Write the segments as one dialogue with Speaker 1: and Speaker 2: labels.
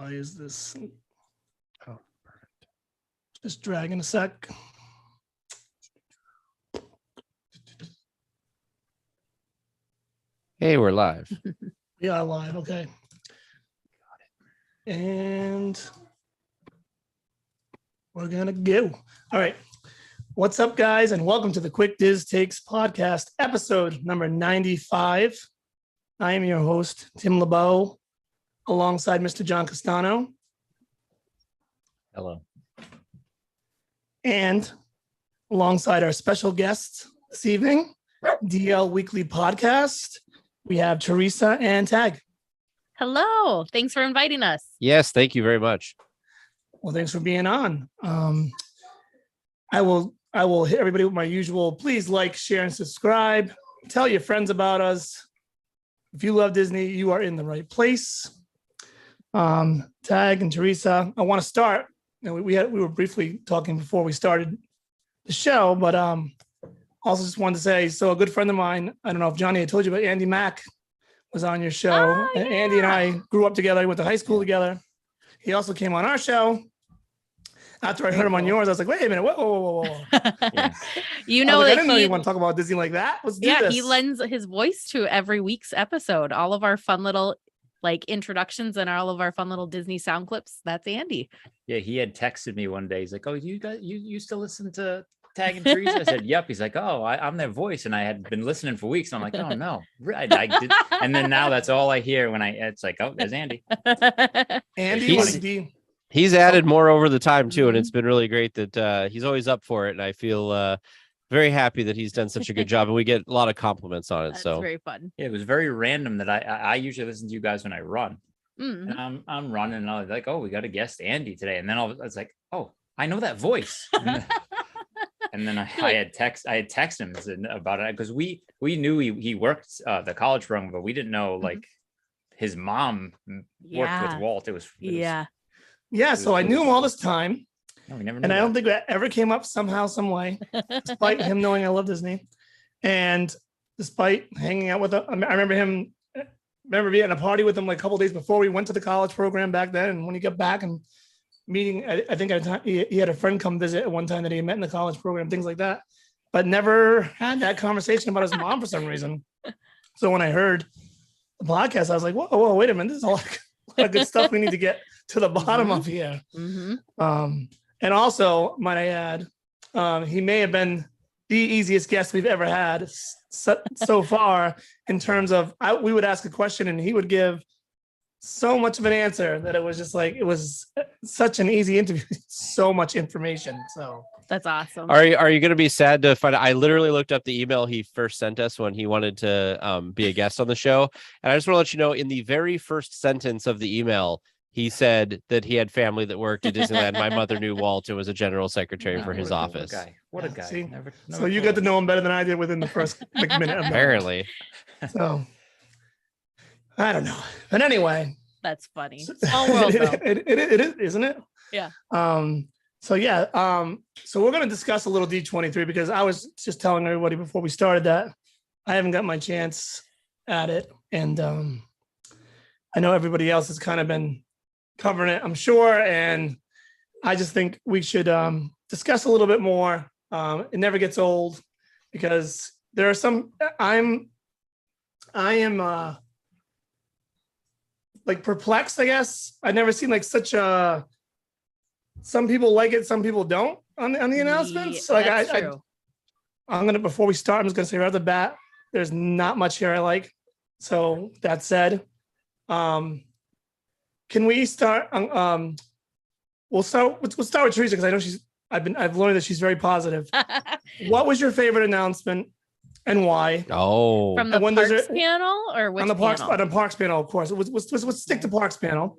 Speaker 1: Why is this?
Speaker 2: Oh, perfect.
Speaker 1: Just dragging a sec.
Speaker 2: Hey, we're live.
Speaker 1: We are live. Okay. Got it. And we're gonna go. All right. What's up, guys, and welcome to the Quick Diz Takes podcast, episode number 95. I am your host, Tim LeBeau, alongside Mr. John Castano.
Speaker 3: Hello.
Speaker 1: And alongside our special guests this evening, DLWeekly Podcast, we have Teresa and Tag.
Speaker 4: Hello. Thanks for inviting us.
Speaker 2: Yes, thank you very much.
Speaker 1: Well, thanks for being on. I will hit everybody with my usual. Please like, share, and subscribe. Tell your friends about us. If you love Disney, you are in the right place. Tag and Teresa, I want to start. We were briefly talking before we started the show, but also just wanted to say, so a good friend of mine, I don't know if Johnny had told you, but Andy Mack was on your show.
Speaker 4: Oh, yeah.
Speaker 1: And Andy and I grew up together. We went to high school together. He also came on our show. After I heard him on yours, I was like, wait a minute, whoa.
Speaker 3: Yeah.
Speaker 4: You
Speaker 1: I
Speaker 4: know
Speaker 1: was like,
Speaker 4: that
Speaker 1: I didn't know you want to talk about Disney like that. Let's do this.
Speaker 4: he lends his voice to every week's episode. All of our fun little introductions and all of our fun little Disney sound clips. That's Andy.
Speaker 3: Yeah, he had texted me one day. He's like, "Oh, you guys, you still listen to Tag and Teresa?" I said, "Yep." He's like, "Oh, I'm their voice," and I had been listening for weeks. And I'm like, "Oh no," I did. And then now that's all I hear when it's like, "Oh, there's Andy."
Speaker 1: Andy,
Speaker 2: He's added more over the time too, and it's been really great that he's always up for it. And I feel very happy that he's done such a good job, and we get a lot of compliments on it.
Speaker 4: That's
Speaker 2: So
Speaker 4: very fun.
Speaker 3: Yeah, it was very random that I usually listen to you guys when I run.
Speaker 4: Mm.
Speaker 3: And I'm running, and I was like, "Oh, we got a guest, Andy, today." And then I was like, "Oh, I know that voice." And then I had texted him about it because we knew he worked the college program, but we didn't know like his mom worked with Walt. It was
Speaker 1: Yeah, so I knew him all this time.
Speaker 3: No, we never knew
Speaker 1: And I
Speaker 3: that.
Speaker 1: don't think that ever came up somehow, some way, despite him knowing I love Disney. And despite hanging out with him, I remember being at a party with him like a couple of days before we went to the college program back then. And when he got back and meeting, I think at a time, he had a friend come visit at one time that he met in the college program, things like that, but never had that conversation about his mom for some reason. So when I heard the podcast, I was like, whoa, wait a minute. This is a lot of good stuff we need to get to the bottom of here.
Speaker 4: Mm-hmm.
Speaker 1: And also, might I add, he may have been the easiest guest we've ever had so far in terms of we would ask a question and he would give so much of an answer that it was just like, it was such an easy interview, so much information. So
Speaker 4: That's awesome.
Speaker 2: Are you going to be sad to find out? I literally looked up the email he first sent us when he wanted to be a guest on the show. And I just want to let you know, in the very first sentence of the email, he said that he had family that worked at Disneyland. My mother knew Walt and was a general secretary for his office.
Speaker 3: What a guy.
Speaker 1: See?
Speaker 3: Never
Speaker 1: so you got to know him better than I did within the first minute. Of
Speaker 2: Apparently.
Speaker 1: So I don't know. But anyway.
Speaker 4: That's funny. Small world, though.
Speaker 1: It is, isn't it?
Speaker 4: Yeah.
Speaker 1: So we're going to discuss a little D23 because I was just telling everybody before we started that I haven't got my chance at it. And I know everybody else has kind of been covering it, I'm sure. And I just think we should discuss a little bit more. It never gets old because there are some, I am like perplexed, I guess. I've never seen like such a, some people like it, some people don't on the announcements.
Speaker 4: Yeah,
Speaker 1: Like
Speaker 4: that's true.
Speaker 1: I'm going to, before we start, I'm just going to say right off the bat, there's not much here I like. So that said, can we start? We'll start with Teresa because I know I've learned that she's very positive. What was your favorite announcement and why?
Speaker 2: Oh,
Speaker 4: From the Parks panel or which
Speaker 1: on the Parks
Speaker 4: panel?
Speaker 1: on the Parks panel, of course. Let's stick to Parks panel.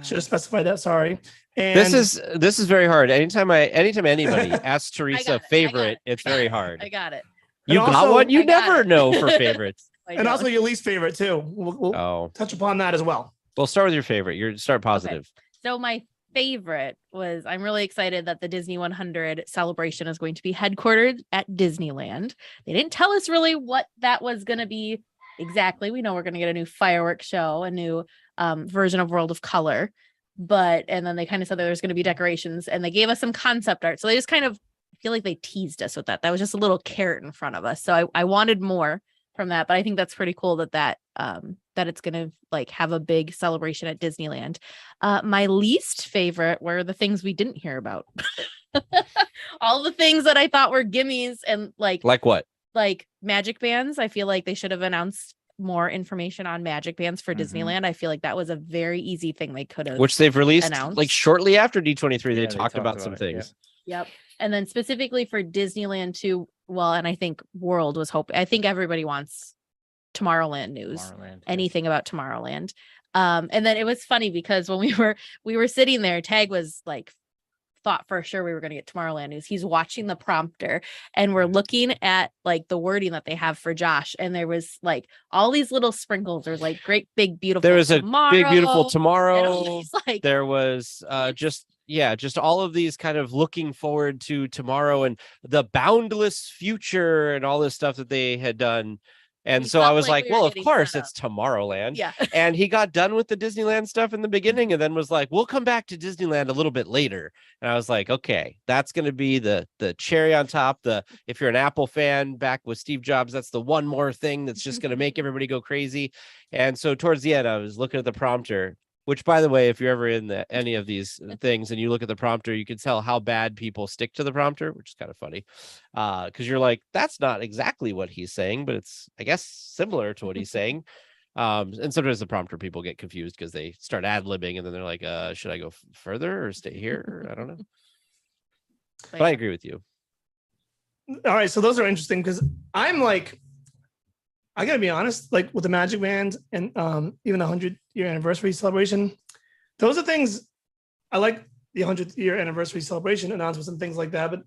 Speaker 1: Should have specified that. Sorry. And
Speaker 2: this is very hard. Anytime anybody asks Teresa favorite, it's very hard.
Speaker 4: I got it.
Speaker 2: You
Speaker 1: And
Speaker 2: got
Speaker 1: also-
Speaker 2: one? You
Speaker 4: I got
Speaker 2: never
Speaker 4: it.
Speaker 2: know for favorites.
Speaker 1: and also your least favorite too. We'll
Speaker 2: Oh,
Speaker 1: touch upon that as well.
Speaker 2: we'll start with your favorite. Start positive.
Speaker 4: So my favorite was, I'm really excited that the Disney 100 celebration is going to be headquartered at Disneyland. They didn't tell us really what that was going to be exactly. We know we're going to get a new fireworks show, a new version of World of Color. and then they kind of said that there's going to be decorations, and they gave us some concept art. So they just kind of feel like they teased us with that. That was just a little carrot in front of us. So I wanted more from that, but I think that's pretty cool that it's going to like have a big celebration at Disneyland. My least favorite were the things we didn't hear about. All the things that I thought were gimmies, and like
Speaker 2: what?
Speaker 4: Like magic bands. I feel like they should have announced more information on magic bands for Disneyland. I feel like that was a very easy thing they could have,
Speaker 2: which they've released
Speaker 4: announced.
Speaker 2: like shortly after D23.
Speaker 3: Yeah,
Speaker 2: They talked about some
Speaker 3: it,
Speaker 2: things.
Speaker 4: Yep. And then specifically for Disneyland too. Well, and I think World was hoping. I think everybody wants Tomorrowland news. Anything about Tomorrowland. And then it was funny because when we were sitting there, Tag was like, thought for sure we were going to get Tomorrowland news. He's watching the prompter, and we're looking at like the wording that they have for Josh, and there was like all these little sprinkles. There's like great big beautiful.
Speaker 2: There was
Speaker 4: tomorrow,
Speaker 2: a big beautiful tomorrow.
Speaker 4: Like,
Speaker 2: there was just all of these kind of looking forward to tomorrow and the boundless future and all this stuff that they had done. And so I was like, well, of course it's Tomorrowland.
Speaker 4: Yeah.
Speaker 2: And he got done with the Disneyland stuff in the beginning and then was like, we'll come back to Disneyland a little bit later. And I was like, okay, that's going to be the cherry on top. If you're an Apple fan back with Steve Jobs, that's the one more thing that's just going to make everybody go crazy. And so towards the end, I was looking at the prompter, which, by the way, if you're ever in any of these things and you look at the prompter, you can tell how bad people stick to the prompter, which is kind of funny. Because you're like, that's not exactly what he's saying, but it's, I guess, similar to what he's saying. And sometimes the prompter people get confused because they start ad-libbing and then they're like, should I go further or stay here? Or I don't know. But I agree with you.
Speaker 1: All right. So those are interesting because I'm like, I gotta be honest, like with the Magic Band and even the 100-year anniversary celebration, those are things I like. The 100th-year anniversary celebration announcements and things like that. But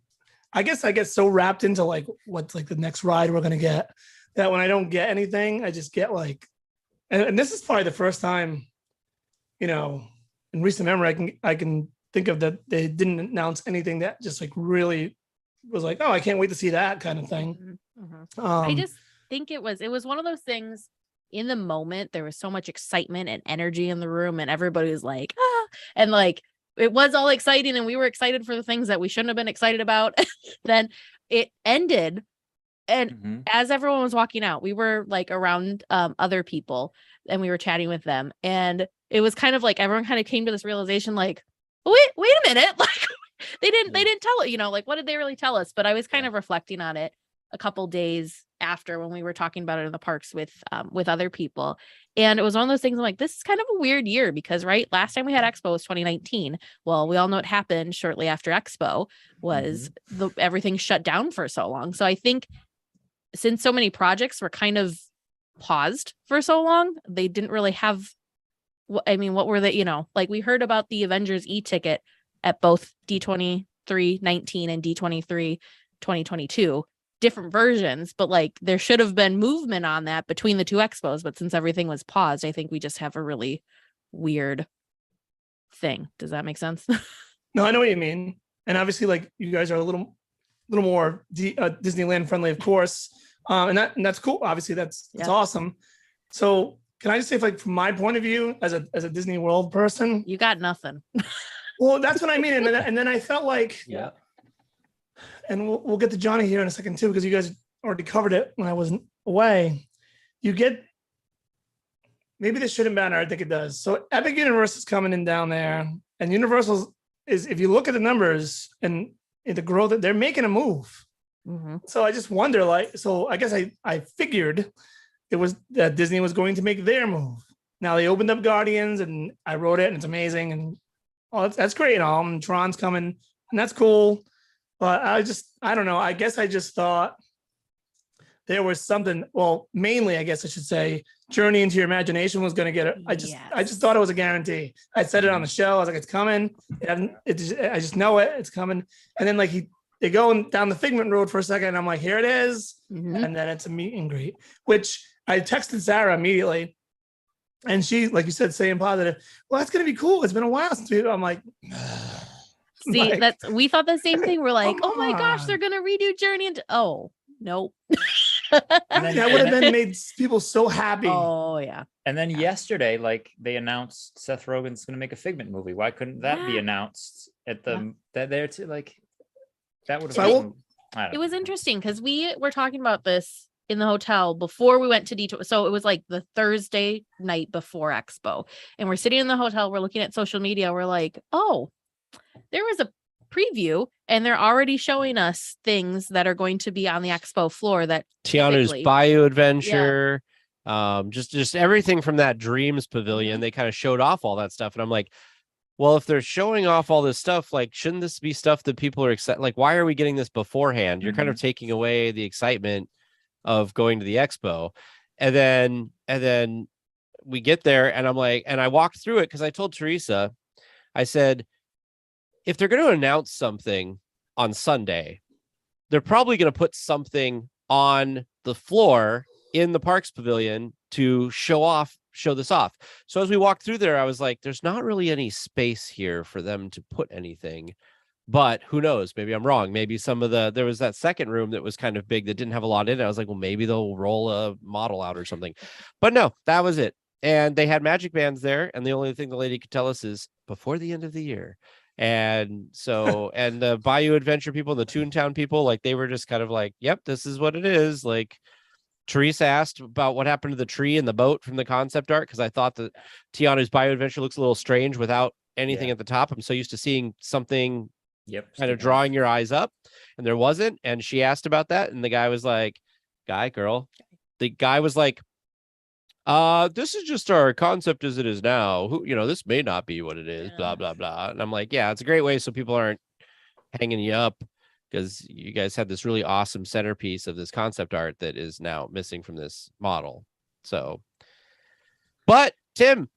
Speaker 1: I guess I get so wrapped into like what's like the next ride we're gonna get that when I don't get anything, I just get like, and this is probably the first time, in recent memory I can think of that they didn't announce anything that just like really was like, oh, I can't wait to see that kind of thing.
Speaker 4: I just think it was one of those things. In the moment there was so much excitement and energy in the room, and everybody was like, and like it was all exciting, and we were excited for the things that we shouldn't have been excited about. Then it ended, and as everyone was walking out, we were like around other people, and we were chatting with them, and it was kind of like everyone kind of came to this realization like, wait a minute, like they didn't tell it, like what did they really tell us? But I was kind of reflecting on it a couple days after when we were talking about it in the parks with other people. And it was one of those things I'm like, this is kind of a weird year because last time we had Expo was 2019. Well, we all know what happened shortly after Expo was everything shut down for so long. So I think since so many projects were kind of paused for so long, they didn't really have, what were they, like we heard about the Avengers e-ticket at both D23 19 and D23 2022. Different versions, but like there should have been movement on that between the two expos, but since everything was paused, I think we just have a really weird thing. Does that make sense?
Speaker 1: No, I know what you mean. And obviously like you guys are a little more Disneyland friendly, of course. And that's cool. Obviously that's awesome. So can I just say, like, from my point of view as a Disney World person,
Speaker 4: you got nothing.
Speaker 1: Well, that's what I mean. And then I felt like, and we'll get to Johnny here in a second too, because you guys already covered it when I wasn't away. You get, maybe this shouldn't matter. I think it does. So Epic Universe is coming in down there, and Universal is, if you look at the numbers and the growth, they're making a move. So I just wonder, like, so I guess I figured it was that Disney was going to make their move. Now they opened up Guardians, and I wrote it, and it's amazing, and that's great, and all. And Tron's coming, and that's cool. But I don't know. I guess I just thought there was something. Well, mainly, I guess I should say, Journey into Your Imagination was going to get it. I just thought it was a guarantee. I said it on the show. I was like, it's coming. I just know it. It's coming. And then like they go down the Figment Road for a second, and I'm like, here it is. And then it's a meet and greet, which I texted Sarah immediately, and she, like you said, saying positive. Well, that's going to be cool. It's been a while since I'm like.
Speaker 4: See, we thought the same thing. We're like, oh my gosh, they're gonna redo Journey into. Oh, nope.
Speaker 1: That would have been made people so happy.
Speaker 4: Oh yeah.
Speaker 3: And then yesterday, like they announced Seth Rogen's going to make a Figment movie. Why couldn't that be
Speaker 4: Yeah.
Speaker 3: announced at the that there too? Like that would have.
Speaker 1: So I will-
Speaker 4: It was interesting because we were talking about this in the hotel before we went to D2. So it was like the Thursday night before Expo. And we're sitting in the hotel. We're looking at social media. We're like, oh, there was a preview and they're already showing us things that are going to be on the Expo floor that
Speaker 2: Tiana's
Speaker 4: typically-
Speaker 2: Bayou Adventure, just everything from that Dreams Pavilion.
Speaker 4: Mhm.
Speaker 2: They kind of showed off all that stuff, and I'm like, well, if they're showing off all this stuff, like, shouldn't this be stuff that people are excited? Like, why are we getting this beforehand? You're kind of taking away the excitement of going to the expo. And then we get there, and I'm like, and I walked through it because I told Teresa, I said, if they're going to announce something on Sunday, they're probably going to put something on the floor in the Parks Pavilion to show this off. So as we walked through there, I was like, there's not really any space here for them to put anything, but who knows? Maybe I'm wrong. Maybe there was that second room that was kind of big that didn't have a lot in it. I was like, well, maybe they'll roll a model out or something, but no, that was it. And they had magic bands there. And the only thing the lady could tell us is before the end of the year. And so, and the Bayou Adventure people, the Toontown people, like they were just kind of like, yep, this is what it is. Like Teresa asked about what happened to the tree and the boat from the concept art, because I thought that Tiana's Bayou Adventure looks a little strange without anything at the top. I'm so used to seeing something kind of drawing your eyes up, and there wasn't. And she asked about that, and the guy was like, the guy was like, this is just our concept as it is now. This may not be what it is, blah, blah, blah. And I'm like, yeah, it's a great way so people aren't hanging you up, because you guys had this really awesome centerpiece of this concept art that is now missing from this model. So, but Tim,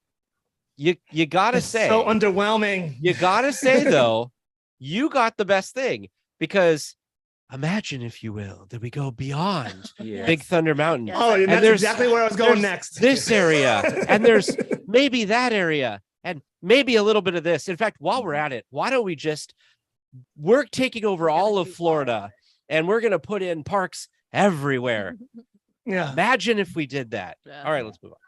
Speaker 2: you gotta say,
Speaker 1: so underwhelming.
Speaker 2: You gotta say though, you got the best thing, because imagine, if you will, that we go beyond Big Thunder Mountain.
Speaker 4: Yes.
Speaker 1: Oh, and that's exactly where I was going next.
Speaker 2: This area, and there's maybe that area, and maybe a little bit of this. In fact, while we're at it, why don't we we're taking over all of Florida, and we're going to put in parks everywhere.
Speaker 1: Yeah.
Speaker 2: Imagine if we did that. All right, let's move on.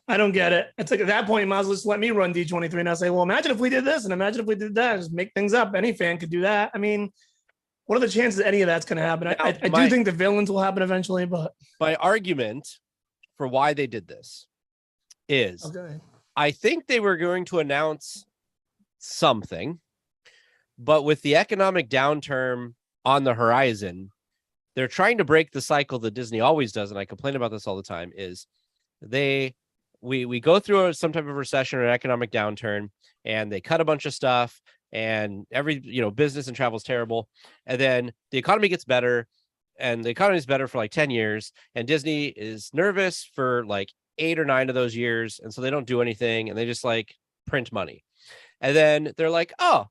Speaker 1: I don't get it. It's like at that point, you might as well just let me run D23, and I'll say, well, imagine if we did this, and imagine if we did that. Just make things up. Any fan could do that. I mean, what are the chances that any of that's going to happen? I do think the villains will happen eventually, but
Speaker 2: my argument for why they did this is, I think they were going to announce something, but with the economic downturn on the horizon, they're trying to break the cycle that Disney always does. And I complain about this all the time, is we go through some type of recession or economic downturn, and they cut a bunch of stuff, and every business and travel is terrible, and then the economy gets better, and the economy is better for like 10 years, and Disney is nervous for like 8 or 9 of those years, and so they don't do anything, and they just like print money, and then they're like, oh,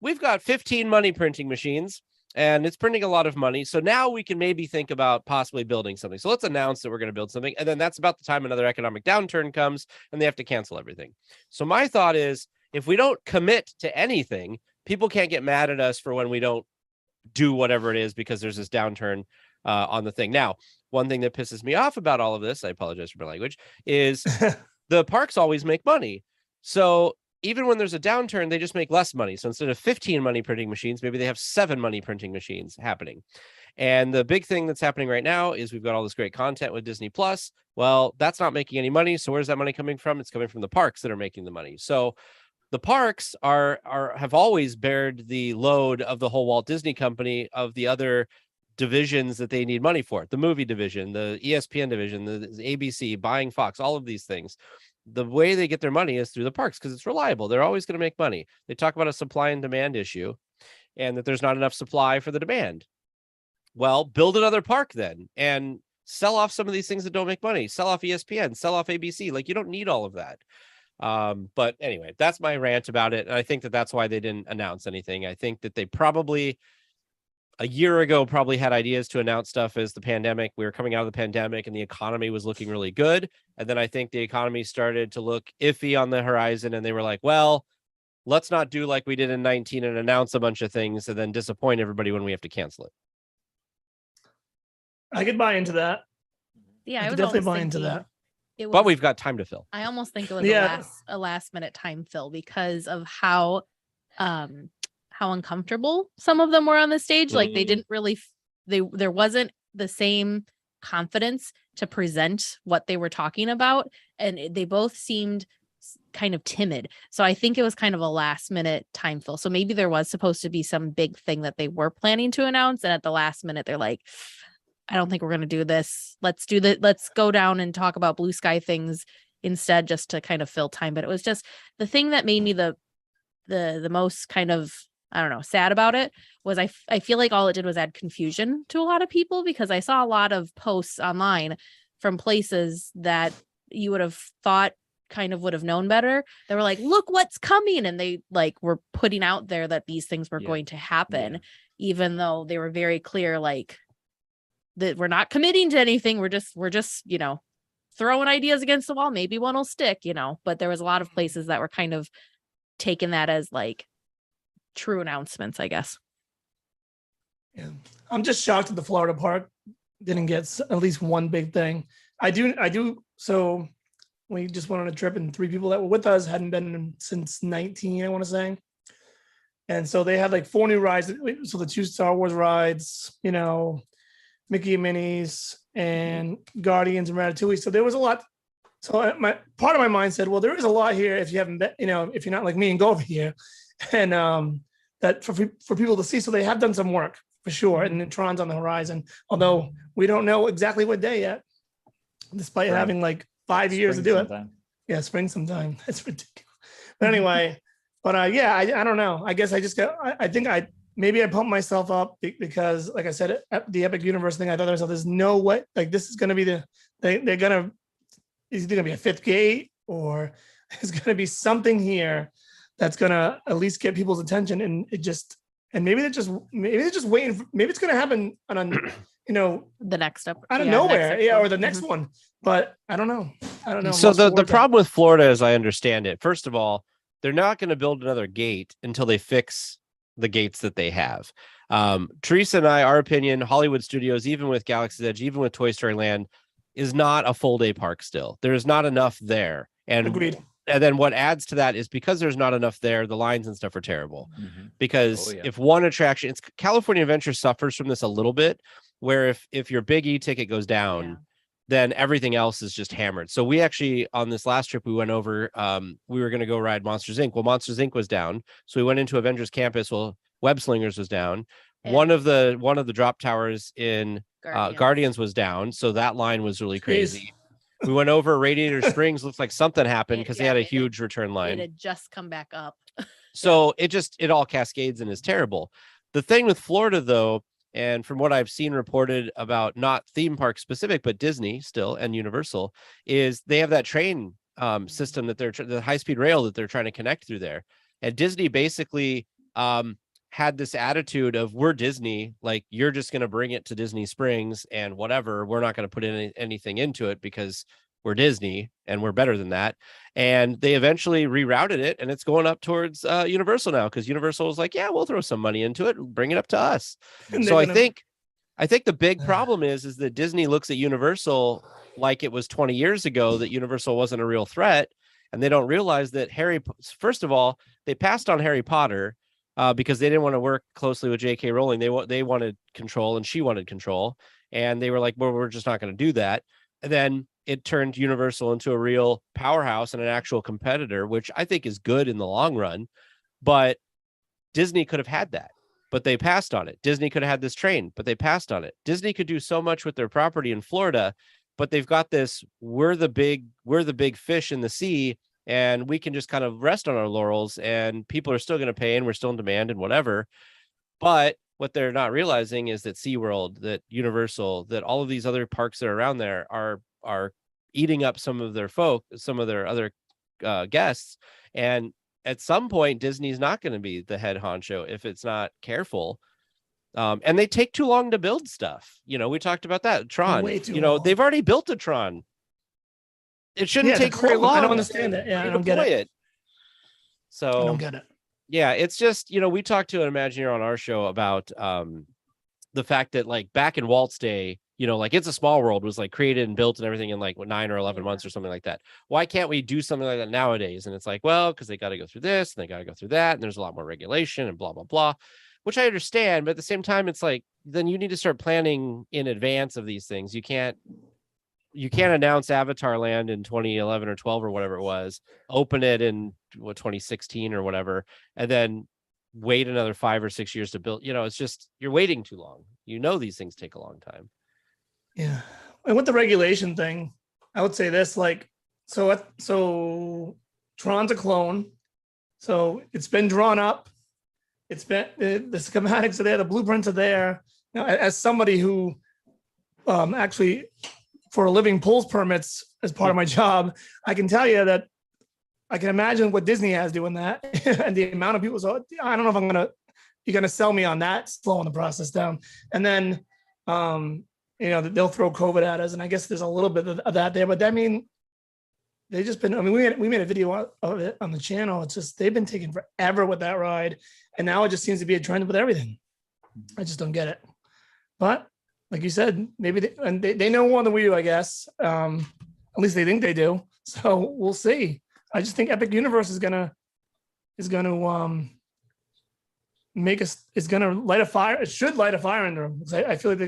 Speaker 2: we've got 15 money printing machines, and it's printing a lot of money, so now we can maybe think about possibly building something. So let's announce that we're going to build something, and then that's about the time another economic downturn comes, and they have to cancel everything. So my thought is, if we don't commit to anything, people can't get mad at us for when we don't do whatever it is, because there's this downturn on the thing. Now, one thing that pisses me off about all of this, I apologize for my language, is the parks always make money. So even when there's a downturn, they just make less money. So instead of 15 money printing machines, maybe they have 7 money printing machines happening. And the big thing that's happening right now is we've got all this great content with Disney Plus. Well, that's not making any money. So where's that money coming from? It's coming from the parks that are making the money. So the parks have always bared the load of the whole Walt Disney Company, of the other divisions that they need money for. The movie division, the ESPN division, the ABC, buying Fox, all of these things. The way they get their money is through the parks, because it's reliable. They're always going to make money. They talk about a supply and demand issue, and that there's not enough supply for the demand. Well, build another park then, and sell off some of these things that don't make money. Sell off ESPN, sell off ABC. Like, you don't need all of that. But anyway, that's my rant about it. And I think that that's why they didn't announce anything. I think that they probably a year ago probably had ideas to announce stuff as we were coming out of the pandemic and the economy was looking really good. And then I think the economy started to look iffy on the horizon, and they were like, well, let's not do like we did in 19 and announce a bunch of things and then disappoint everybody when we have to cancel it.
Speaker 1: I could buy into that.
Speaker 4: Yeah,
Speaker 1: I
Speaker 4: I
Speaker 1: could
Speaker 4: was
Speaker 1: definitely
Speaker 4: almost
Speaker 1: buy into
Speaker 4: thinking
Speaker 1: that.
Speaker 4: it was,
Speaker 2: But we've got time to fill.
Speaker 4: I almost think it was
Speaker 1: Yeah.
Speaker 4: a last minute time fill because of how uncomfortable some of them were on the stage. Like they
Speaker 2: Mhm.
Speaker 4: didn't really there wasn't the same confidence to present what they were talking about, and they both seemed kind of timid. So I think it was kind of a last minute time fill. So maybe there was supposed to be some big thing that they were planning to announce, and at the last minute they're like, I don't think we're going to do this. Let's go down and talk about blue sky things instead, just to kind of fill time. But it was just the thing that made me the most kind of, I don't know, sad about it was I feel like all it did was add confusion to a lot of people, because I saw a lot of posts online from places that you would have thought kind of would have known better. They were like, look what's coming. And they like were putting out there that these things were going to happen, even though they were very clear, like, that we're not committing to anything. We're just, throwing ideas against the wall. Maybe one will stick, but there was a lot of places that were kind of taking that as like true announcements, I guess.
Speaker 1: Yeah. I'm just shocked that the Florida park didn't get at least one big thing. I do. So we just went on a trip, and 3 people that were with us hadn't been since 19, I want to say. And so they had like 4 new rides. So the 2 Star Wars rides, Mickey and Minnie's and Guardians and Ratatouille. So there was a lot. So part of my mind said, well, there is a lot here if you haven't been, if you're not like me and go over here, and that for people to see. So they have done some work for sure. And then Tron's on the horizon, although we don't know exactly what day yet, despite having like 5 years to do it. Yeah, spring sometime. That's ridiculous. But anyway, I don't know. I guess I just maybe I pumped myself up because, like I said, at the Epic Universe thing, I thought to myself, there's no way, like this is going to be is either going to be a 5th gate, or there's going to be something here that's going to at least get people's attention. And maybe they're just waiting. Maybe it's going to happen on,
Speaker 4: the next up
Speaker 1: out of nowhere. Or the next one. But I don't know.
Speaker 2: So the problem with Florida, as I understand it, first of all, they're not going to build another gate until they fix the gates that they have. Teresa and I, our opinion, Hollywood Studios, even with Galaxy's Edge, even with Toy Story Land, is not a full day park still. There's not enough there. And
Speaker 1: agreed.
Speaker 2: And then what adds to that is because there's not enough there, the lines and stuff are terrible. Because if one attraction, it's California Adventure suffers from this a little bit, where if your big E-ticket goes down, then everything else is just hammered. So we actually, on this last trip, we went over, we were going to go ride Monsters Inc. Well, Monsters Inc. was down. So we went into Avengers Campus. Well, Web Slingers was down. And one of the drop towers in Guardians was down. So that line was really crazy. We went over Radiator Springs. Looks like something happened because they had a huge return line.
Speaker 4: It had just come back up.
Speaker 2: So it all cascades and is terrible. The thing with Florida, though, and from what I've seen reported about not theme park specific, but Disney still and Universal, is they have that train system that the high speed rail that they're trying to connect through there. And Disney basically had this attitude of, we're Disney, like you're just going to bring it to Disney Springs and whatever. We're not going to put anything into it because we're Disney and we're better than that. And they eventually rerouted it, and it's going up towards Universal now, because Universal was like, yeah, we'll throw some money into it, bring it up to us. So I think the big problem is that Disney looks at Universal like it was 20 years ago, that Universal wasn't a real threat. And they don't realize that first of all, they passed on Harry Potter because they didn't want to work closely with J.K. Rowling. They wanted control, and she wanted control. And they were like, well, we're just not going to do that. And then it turned Universal into a real powerhouse and an actual competitor, which I think is good in the long run. But Disney could have had that, but they passed on it. Disney could have had this train, but they passed on it. Disney could do so much with their property in Florida, but they've got this, we're the big fish in the sea, and we can just kind of rest on our laurels, and people are still going to pay, and we're still in demand and whatever. But what they're not realizing is that SeaWorld, that Universal, that all of these other parks that are around there are eating up some of their other guests. And at some point, Disney's not going to be the head honcho if it's not careful. And they take too long to build stuff. We talked about that. Tron, long. They've already built a Tron. It shouldn't take very long.
Speaker 1: I don't understand that. Yeah, I don't get it.
Speaker 2: So
Speaker 1: I don't get it.
Speaker 2: Yeah, it's just, we talked to an Imagineer on our show about the fact that, like, back in Walt's day, like It's a Small World was like created and built and everything in like 9 or 11 months or something like that. Why can't we do something like that nowadays? And it's like, well, because they got to go through this and they got to go through that. And there's a lot more regulation and blah, blah, blah, which I understand. But at the same time, it's like, then you need to start planning in advance of these things. You can't announce Avatar Land in 2011 or 12 or whatever it was, open it in 2016 or whatever, and then wait another 5 or 6 years to build. It's just, you're waiting too long. These things take a long time.
Speaker 1: Yeah. And with the regulation thing, I would say this, like, so Tron's a clone. So it's been drawn up. It's been, the schematics are there, the blueprints are there. Now, as somebody who actually for a living pulls permits as part of my job, I can tell you that I can imagine what Disney has doing that and the amount of people. So I don't know if you're going to sell me on that, slowing the process down. And then, they'll throw COVID at us. And I guess there's a little bit of that there, but I mean, we made a video of it on the channel. It's just, they've been taking forever with that ride. And now it just seems to be a trend with everything. I just don't get it. But like you said, maybe they know more than we do, I guess. At least they think they do. So we'll see. I just think Epic Universe is gonna light a fire. It should light a fire under them. I feel like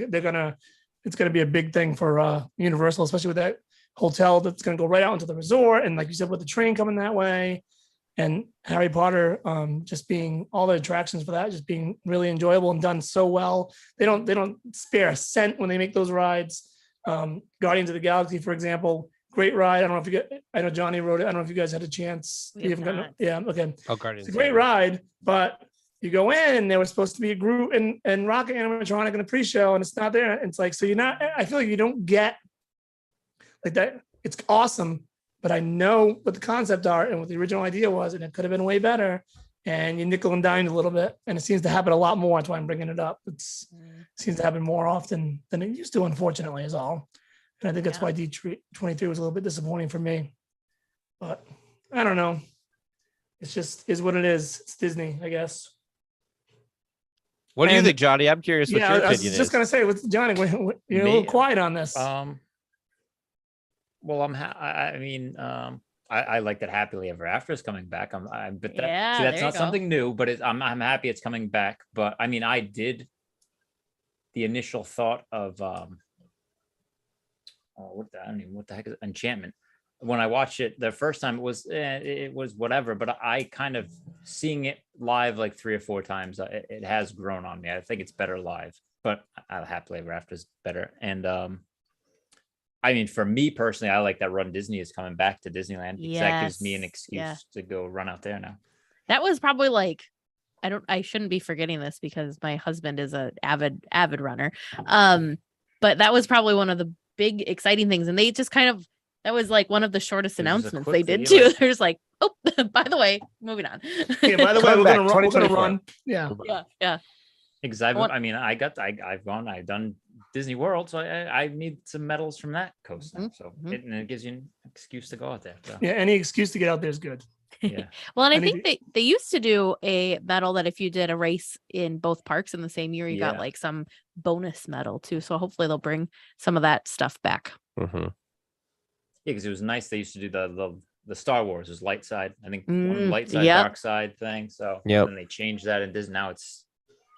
Speaker 1: it's gonna be a big thing for Universal, especially with that hotel that's gonna go right out into the resort. And like you said, with the train coming that way, and Harry Potter, just being all the attractions for that, just being really enjoyable and done so well. They don't spare a cent when they make those rides. Guardians of the Galaxy, for example, great ride. I don't know if I know Johnny wrote it. I don't know if you guys had a chance.
Speaker 4: We have not.
Speaker 1: Yeah, okay.
Speaker 2: Oh, Guardians.
Speaker 1: It's a great ride, but you go in, there was supposed to be a Groot and Rocket animatronic in the pre-show, and it's not there. It's like, so I feel like you don't get like that. It's awesome, but I know what the concept are and what the original idea was, and it could have been way better. And you nickel and dime a little bit, and it seems to happen a lot more. That's why I'm bringing it up. It seems to happen more often than it used to, unfortunately, is all. And I think that's why D23 was a little bit disappointing for me. But I don't know. It's just is what it is. It's Disney, I guess.
Speaker 2: What do you think, Johnny? I'm curious what your opinion is.
Speaker 1: I was just going to say, with Johnny, you're a little quiet on this.
Speaker 3: Well, I like that Happily Ever After is coming back. That's not something new, but I'm happy it's coming back. But I mean, I did the initial thought of what the heck is it? Enchantment. When I watched it the first time, it was whatever. But I kind of seeing it live like 3 or 4 times, it has grown on me. I think it's better live, but Happily Ever After is better. And I mean, for me personally, I like that Run Disney is coming back to Disneyland because that gives me an excuse to go run out there now.
Speaker 4: That was probably like, I shouldn't be forgetting this because my husband is an avid runner. But that was probably one of the big exciting things. And they just that was like one of the shortest announcements they did too. There's like, oh, by the way, moving on.
Speaker 1: Yeah, by the way, we're gonna run. Yeah.
Speaker 3: Because I've done Disney World, so I need some medals from that coast now. So it gives you an excuse to go out there. So.
Speaker 1: Yeah, any excuse to get out there is good.
Speaker 3: Yeah.
Speaker 4: Well, and I think they used to do a medal that if you did a race in both parks in the same year, you got like some bonus medal too. So hopefully they'll bring some of that stuff back.
Speaker 2: Mm-hmm.
Speaker 3: Yeah, because it was nice. They used to do the Star Wars was light side. I think one light side, dark side thing. So then they changed that and Disney. Now it's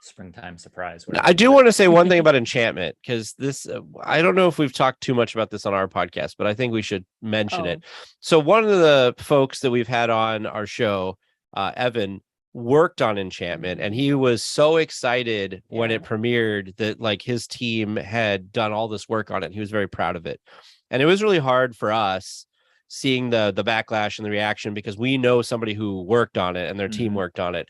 Speaker 3: springtime surprise.
Speaker 2: I do want to say one thing about Enchantment, because this I don't know if we've talked too much about this on our podcast, but I think we should mention it. So one of the folks that we've had on our show, Evan, worked on Enchantment, and he was so excited when it premiered that like his team had done all this work on it. He was very proud of it, and it was really hard for us seeing the backlash and the reaction because we know somebody who worked on it and their team worked on it.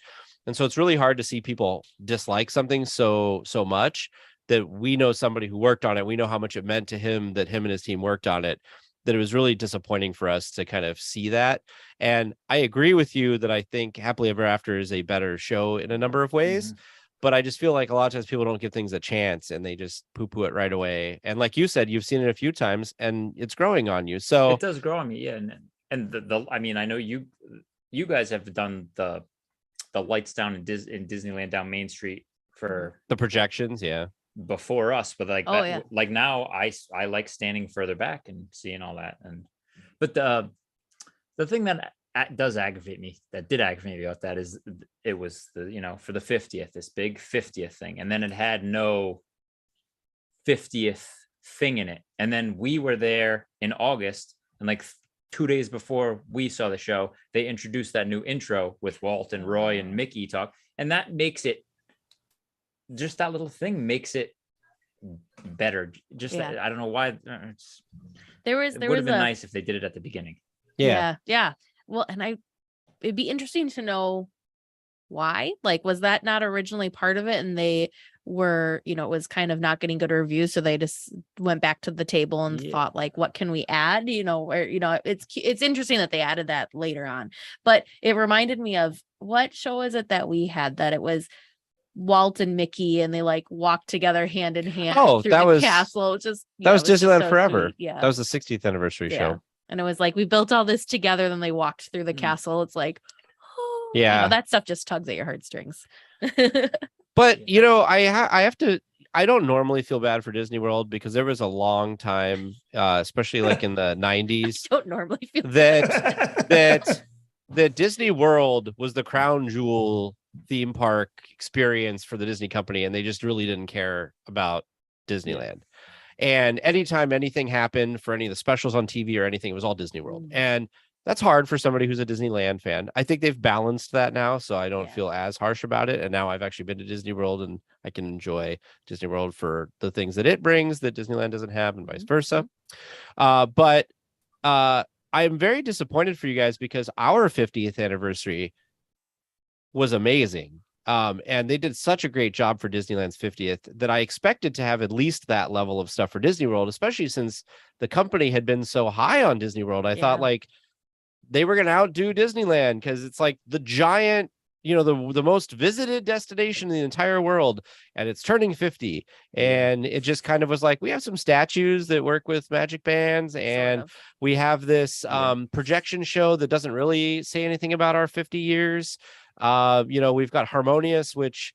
Speaker 2: And so it's really hard to see people dislike something so much that we know somebody who worked on it. We know how much it meant to him that him and his team worked on it, that it was really disappointing for us to kind of see that. And I agree with you that I think Happily Ever After is a better show in a number of ways, but I just feel like a lot of times people don't give things a chance and they just poo-poo it right away. And like you said, you've seen it a few times and it's growing on you. So
Speaker 3: it does grow on me. Yeah. And I mean, I know you guys have done the lights down in Disneyland down Main Street for
Speaker 2: the projections. Yeah.
Speaker 3: before us, but like
Speaker 4: Oh,
Speaker 3: that,
Speaker 4: yeah.
Speaker 3: like now I like standing further back and seeing all that. And but the thing that does aggravate me, that did aggravate me about that, is it was the, you know, for the 50th, this big 50th thing, and then it had no 50th thing in it. And then we were there in August, and like 2 days before we saw the show, they introduced that new intro with Walt and Roy and Mickey talk, and that makes it, just that little thing makes it better. Just
Speaker 4: Yeah.
Speaker 3: I don't know why.
Speaker 4: There
Speaker 3: It would
Speaker 4: was
Speaker 3: have been
Speaker 4: a
Speaker 3: nice if they did it at the beginning.
Speaker 4: yeah. Well, and it'd be interesting to know why. Like, was that not originally part of it, and they were, you know, it was kind of not getting good reviews, so they just went back to the table and
Speaker 3: Yeah.
Speaker 4: thought, like, what can we add? You know, or, you know, it's interesting that they added that later on. But it reminded me of, what show is it that we had, that it was Walt and Mickey, and they like walked together hand in hand
Speaker 2: Oh,
Speaker 4: through
Speaker 2: that
Speaker 4: the
Speaker 2: was-
Speaker 4: castle. Just
Speaker 2: That was
Speaker 4: it just
Speaker 2: Disneyland
Speaker 4: so
Speaker 2: Forever.
Speaker 4: sweet. Yeah.
Speaker 2: That was the 60th anniversary
Speaker 4: Yeah.
Speaker 2: show.
Speaker 4: And it was like, we built all this together, then they walked through the
Speaker 3: Mm.
Speaker 4: castle. It's like, you
Speaker 2: Yeah.
Speaker 4: know, that stuff just tugs at your heartstrings.
Speaker 2: But you know, I have to. I don't normally feel bad for Disney World, because there was a long time, especially like in the 90s,
Speaker 4: Don't normally feel
Speaker 2: that Disney World was the crown jewel theme park experience for the Disney company, and they just really didn't care about Disneyland. And anytime anything happened for any of the specials on TV or anything, it was all Disney World. And that's hard for somebody who's a Disneyland fan. I think they've balanced that now, so I don't
Speaker 4: Yeah.
Speaker 2: feel as harsh about it. And now I've actually been to Disney World, and I can enjoy Disney World for the things that it brings that Disneyland doesn't have, and vice versa. But I am very disappointed for you guys, because our 50th anniversary was amazing. And they did such a great job for Disneyland's 50th that I expected to have at least that level of stuff for Disney World, especially since the company had been so high on Disney World. I thought like they were going to outdo Disneyland, because it's like the giant, you know, the most visited destination in the entire world, and it's turning 50. And it just kind of was like, we have some statues that work with magic bands, and we have this projection show that doesn't really say anything about our 50 years. You know, we've got Harmonious, which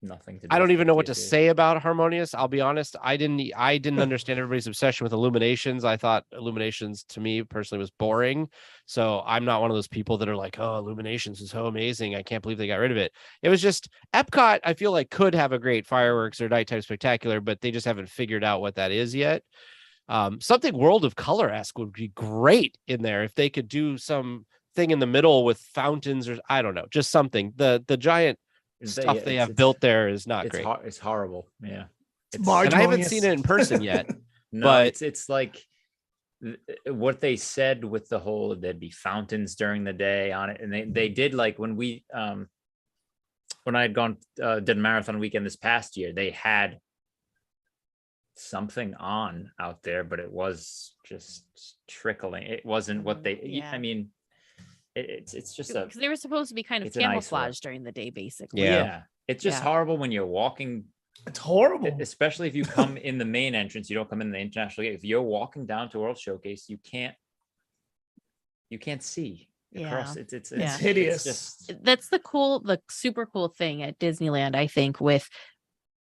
Speaker 3: Nothing to do
Speaker 2: I don't
Speaker 3: with
Speaker 2: even know what to
Speaker 3: 50th year.
Speaker 2: say about Harmonious. I'll be honest. I didn't understand everybody's obsession with Illuminations. I thought Illuminations, to me personally, was boring. So I'm not one of those people that are like, oh, Illuminations is so amazing, I can't believe they got rid of it. It was just Epcot, I feel like, could have a great fireworks or nighttime spectacular, but they just haven't figured out what that is yet. Something World of Color-esque would be great in there if they could do some thing in the middle with fountains, or I don't know, just something. The giant stuff they have built there is not great.
Speaker 3: It's horrible. Yeah.
Speaker 1: It's
Speaker 2: And I haven't seen it in person yet.
Speaker 3: No,
Speaker 2: but
Speaker 3: it's like what they said with the whole, there'd be fountains during the day on it. And they did, like, when we when I had gone did a marathon weekend this past year, they had something on out there, but it was just trickling. It wasn't what they I mean, it's just
Speaker 4: because they were supposed to be kind of
Speaker 3: it's an eyesore.
Speaker 4: camouflage during the day, basically.
Speaker 2: Yeah.
Speaker 3: It's just horrible when you're walking,
Speaker 1: It's horrible.
Speaker 3: especially if you come in the main entrance. You don't come in the international gate. If you're walking down to World Showcase, you can't see across. It's
Speaker 1: hideous.
Speaker 3: It's just,
Speaker 4: That's the super cool thing at Disneyland, I think, with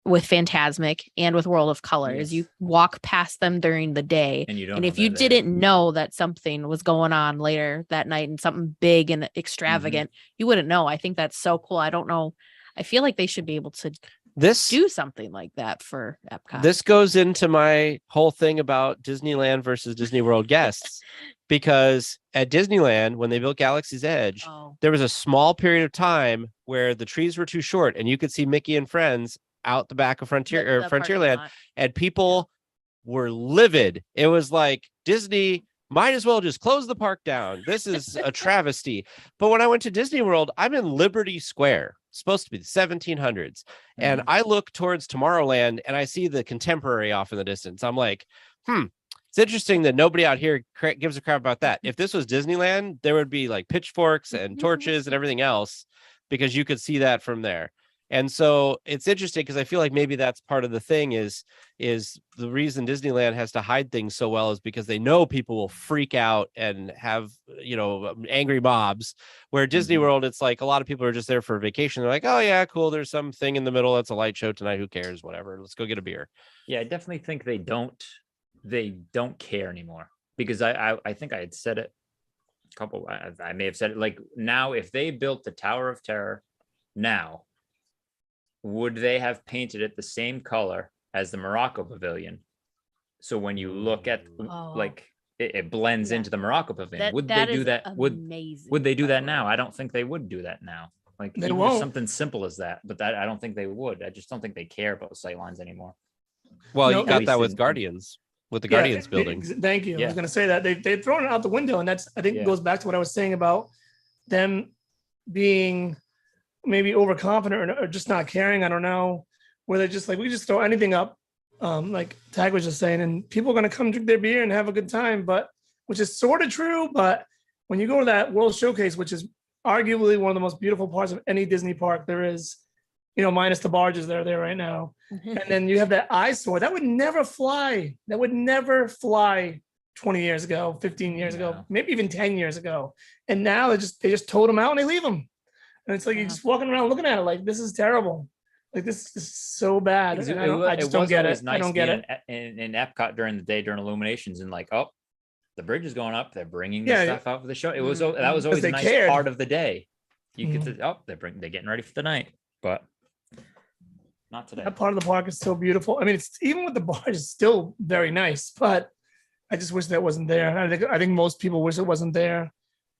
Speaker 4: Fantasmic and with World of Color, is you walk past them during the day,
Speaker 3: and you don't.
Speaker 4: and
Speaker 3: know
Speaker 4: if you
Speaker 3: they're there.
Speaker 4: didn't know that something was going on later that night and something big and extravagant, you wouldn't know. I think that's so cool. I don't know. I feel like they should be able to do something like that for Epcot.
Speaker 2: This goes into my whole thing about Disneyland versus Disney World guests, because at Disneyland, when they built Galaxy's Edge, there was a small period of time where the trees were too short and you could see Mickey and friends out the back of Frontierland, and people were livid. It was like, Disney might as well just close the park down. This is a travesty. But when I went to Disney World, I'm in Liberty Square, supposed to be the 1700s. And I look towards Tomorrowland and I see the Contemporary off in the distance. I'm like, it's interesting that nobody out here gives a crap about that. If this was Disneyland, there would be like pitchforks and torches and everything else, because you could see that from there. And so it's interesting because I feel like maybe that's part of the thing is the reason Disneyland has to hide things so well is because they know people will freak out and have, angry mobs, where Disney World, it's like a lot of people are just there for a vacation. They're like, oh yeah, cool. There's something in the middle. That's a light show tonight. Who cares? Whatever. Let's go get a beer.
Speaker 3: Yeah, I definitely think they don't care anymore, because I think I had said it I may have said it, like, now if they built the Tower of Terror now, would they have painted it the same color as the Morocco Pavilion? So when you look at like it blends into the Morocco Pavilion. Would they do that? Would they do that now? I don't think they would do that now. Like
Speaker 1: They
Speaker 3: even
Speaker 1: won't.
Speaker 3: something simple as that, but that I don't think they would. I just don't think they care about sightlines anymore.
Speaker 2: Well,
Speaker 1: No,
Speaker 2: you
Speaker 1: at
Speaker 2: got that
Speaker 3: least
Speaker 2: with
Speaker 3: in-
Speaker 2: Guardians, with the
Speaker 1: Yeah,
Speaker 2: Guardians building.
Speaker 1: Thank you. I
Speaker 3: Yeah.
Speaker 1: was going to say that they've thrown it out the window, and that's, I think,
Speaker 3: Yeah.
Speaker 1: goes back to what I was saying about them being maybe overconfident or just not caring. I don't know, where they're just like, we just throw anything up, like Tag was just saying, and people are going to come drink their beer and have a good time. But which is sort of true. But when you go to that World Showcase, which is arguably one of the most beautiful parts of any Disney park there is, minus the barges that are there right now. And then you have that eyesore that would never fly. That would never fly 20 years ago, 15 years ago,
Speaker 3: No.
Speaker 1: maybe even 10 years ago. And now they just tote them out and they leave them. And it's like you're just walking around looking at it like, this is terrible. Like, this is so bad.
Speaker 3: Because
Speaker 1: And
Speaker 3: it
Speaker 1: I just don't
Speaker 3: was
Speaker 1: get
Speaker 3: always
Speaker 1: it.
Speaker 3: nice
Speaker 1: I don't get
Speaker 3: being
Speaker 1: it.
Speaker 3: in Epcot during the day during illuminations and like, oh, the bridge is going up. They're bringing the
Speaker 1: Yeah.
Speaker 3: stuff out for the show. It was
Speaker 4: Mhm.
Speaker 3: that was always
Speaker 1: they
Speaker 3: a nice
Speaker 1: cared.
Speaker 3: part of the day. You get to they're getting ready for the night, but not today.
Speaker 1: That part of the park is so beautiful. I mean, it's even with the barge, it's still very nice, but I just wish that wasn't there. I think most people wish it wasn't there.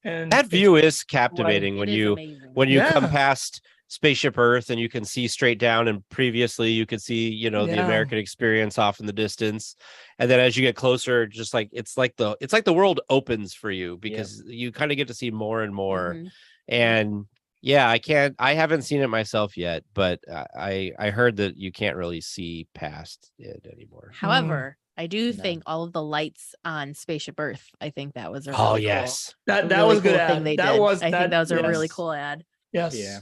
Speaker 1: And
Speaker 2: That view is captivating
Speaker 4: It
Speaker 2: when
Speaker 4: is
Speaker 2: you
Speaker 4: amazing.
Speaker 2: come
Speaker 1: Yeah.
Speaker 2: past Spaceship Earth and you can see straight down, and previously you could see the
Speaker 1: Yeah.
Speaker 2: American experience off in the distance, and then as you get closer, just like it's like the world opens for you because you kind of get to see more and more.
Speaker 4: Mhm.
Speaker 2: And yeah, I haven't seen it myself yet, but I heard that you can't really see past it anymore.
Speaker 4: However, I do
Speaker 3: No.
Speaker 4: think all of the lights on Spaceship Earth, I think that was a
Speaker 2: Oh
Speaker 4: really
Speaker 2: yes.
Speaker 1: that
Speaker 4: really
Speaker 1: was a good
Speaker 4: cool
Speaker 1: ad.
Speaker 4: thing they
Speaker 1: that
Speaker 4: did.
Speaker 1: was
Speaker 4: I think that was a really
Speaker 1: yes.
Speaker 4: cool ad.
Speaker 1: Yes.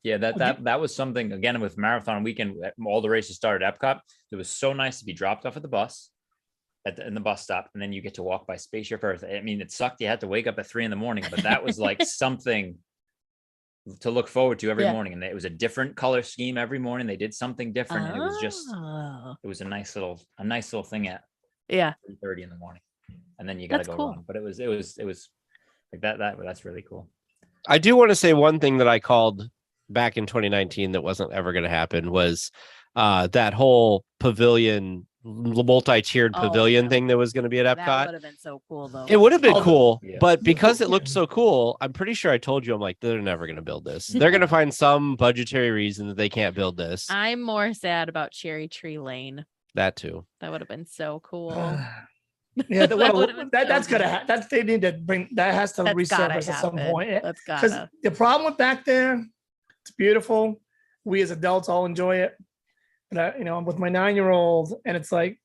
Speaker 3: Yeah, that was something, again, with Marathon Weekend. All the races started at Epcot. It was so nice to be dropped off at the bus in the bus stop, and then you get to walk by Spaceship Earth. I mean, it sucked you had to wake up at 3 a.m, but that was like something to look forward to every
Speaker 4: Yeah.
Speaker 3: morning. And it was a different color scheme every morning. They did something different, and it was just
Speaker 4: Oh.
Speaker 3: it was a nice little thing at
Speaker 4: Yeah.
Speaker 3: 3:30 in the morning, and then you got to
Speaker 4: That's
Speaker 3: go
Speaker 4: cool.
Speaker 3: run. But it was like that's really cool.
Speaker 2: I do want to say one thing that I called back in 2019 that wasn't ever going to happen was that whole pavilion, multi-tiered
Speaker 4: Oh,
Speaker 2: pavilion
Speaker 4: no.
Speaker 2: thing that was going to be at
Speaker 4: That
Speaker 2: Epcot.
Speaker 4: would have been so cool though.
Speaker 2: It would have been
Speaker 1: Oh,
Speaker 2: cool,
Speaker 3: yeah.
Speaker 2: but because it looked so cool, I'm pretty sure I told you, I'm like, they're never going to build this. They're going to find some budgetary reason that they can't build this.
Speaker 4: I'm more sad about Cherry Tree Lane.
Speaker 2: That too.
Speaker 4: That would have been so cool.
Speaker 1: Yeah,
Speaker 4: That
Speaker 1: well,
Speaker 4: would've been
Speaker 1: that's
Speaker 4: so
Speaker 1: gonna
Speaker 4: good.
Speaker 1: that's they need to bring that has to
Speaker 4: That's gotta
Speaker 1: resurface at some
Speaker 4: happen.
Speaker 1: point.
Speaker 4: That's
Speaker 1: Because
Speaker 4: gotta.
Speaker 1: the problem with back there, it's beautiful. We as adults all enjoy it. But I'm with my 9-year-old, and it's like,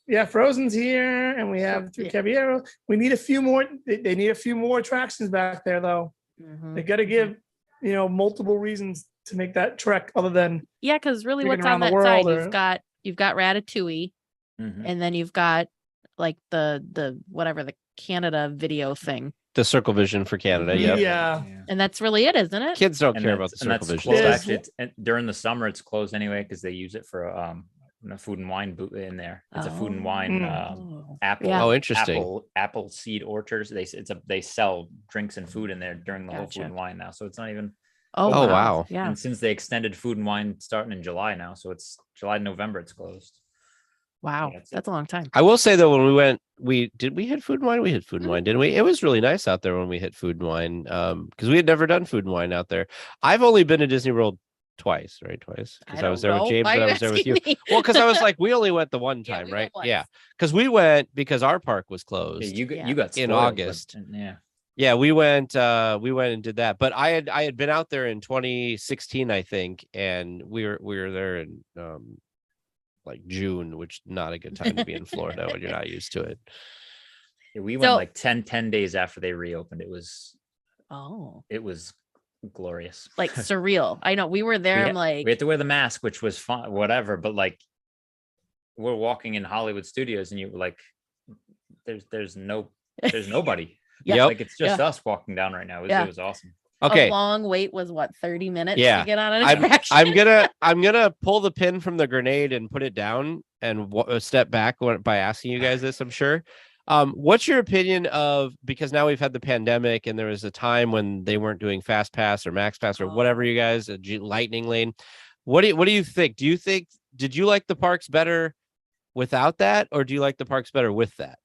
Speaker 1: yeah, Frozen's here, and we have Three
Speaker 4: Yeah.
Speaker 1: Caballero. We need a few more. They need a few more attractions back there, though.
Speaker 4: Mhm.
Speaker 1: They got to give multiple reasons to make that trek, other than
Speaker 4: Yeah, because really,
Speaker 1: Freaking
Speaker 4: what's
Speaker 1: around
Speaker 4: on
Speaker 1: the
Speaker 4: that side?
Speaker 1: world,
Speaker 4: You've got Ratatouille,
Speaker 3: Mhm.
Speaker 4: and then you've got like the whatever the Canada video thing,
Speaker 2: The Circle Vision for Canada.
Speaker 1: Yeah.
Speaker 2: Yep.
Speaker 4: and that's really it, isn't it?
Speaker 2: Kids don't
Speaker 3: And
Speaker 2: care
Speaker 3: that's-
Speaker 2: about the
Speaker 3: and
Speaker 2: Circle
Speaker 3: that's
Speaker 2: Vision
Speaker 3: closed.
Speaker 1: Yes.
Speaker 2: stuff.
Speaker 3: Actually, and during the summer it's closed anyway because they use it for a food and wine booth in there. It's a food and wine
Speaker 4: Oh.
Speaker 3: apple.
Speaker 4: Yeah.
Speaker 2: Oh, interesting.
Speaker 3: Apple seed orchards. They sell drinks and food in there during the whole
Speaker 4: Gotcha.
Speaker 3: food and wine now. So it's not even.
Speaker 2: Oh, wow.
Speaker 4: Yeah.
Speaker 3: And since they extended food and wine starting in July now, so it's July to November it's closed.
Speaker 4: Wow.
Speaker 3: Yeah, it's-
Speaker 4: That's a long time.
Speaker 2: I will say though, when we went, we hit Food and Wine. We hit Food and
Speaker 4: Mhm.
Speaker 2: Wine, didn't we? It was really nice out there when we hit Food and Wine, because we had never done Food and Wine out there. I've only been to Disney World twice, because I was there with James and I was there with you. Well, because I was like, we only went the one
Speaker 4: Yeah,
Speaker 2: time,
Speaker 4: we
Speaker 2: right?
Speaker 4: went
Speaker 2: Yeah,
Speaker 4: once.
Speaker 2: because we went because our park was
Speaker 3: Yeah,
Speaker 2: closed.
Speaker 3: you got
Speaker 2: In
Speaker 3: spoiled,
Speaker 2: August.
Speaker 3: yeah.
Speaker 2: Yeah, we went and did that. But I had been out there in 2016, I think, and we were there in like June, which not a good time to be in Florida when you're not used to it.
Speaker 3: Yeah, we went
Speaker 4: So-
Speaker 3: like 10 days after they reopened. It was
Speaker 4: Oh.
Speaker 3: glorious.
Speaker 4: like surreal. I know we were there. I'm like,
Speaker 3: we had to wear the mask, which was fun, whatever. But like, we're walking in Hollywood studios, and you were like, there's nobody.
Speaker 2: Yeah,
Speaker 3: Like it's just us walking down right now. It was awesome.
Speaker 2: Okay.
Speaker 4: a long wait was what, 30 minutes
Speaker 2: Yeah.
Speaker 4: to get on an attraction?
Speaker 2: I'm gonna pull the pin from the grenade and put it down and step back by asking you guys this. I'm sure. What's your opinion of, because now we've had the pandemic and there was a time when they weren't doing Fast Pass or Max Pass or whatever you guys, Lightning Lane. What do you think? Did you like the parks better without that, or do you like the parks better with that?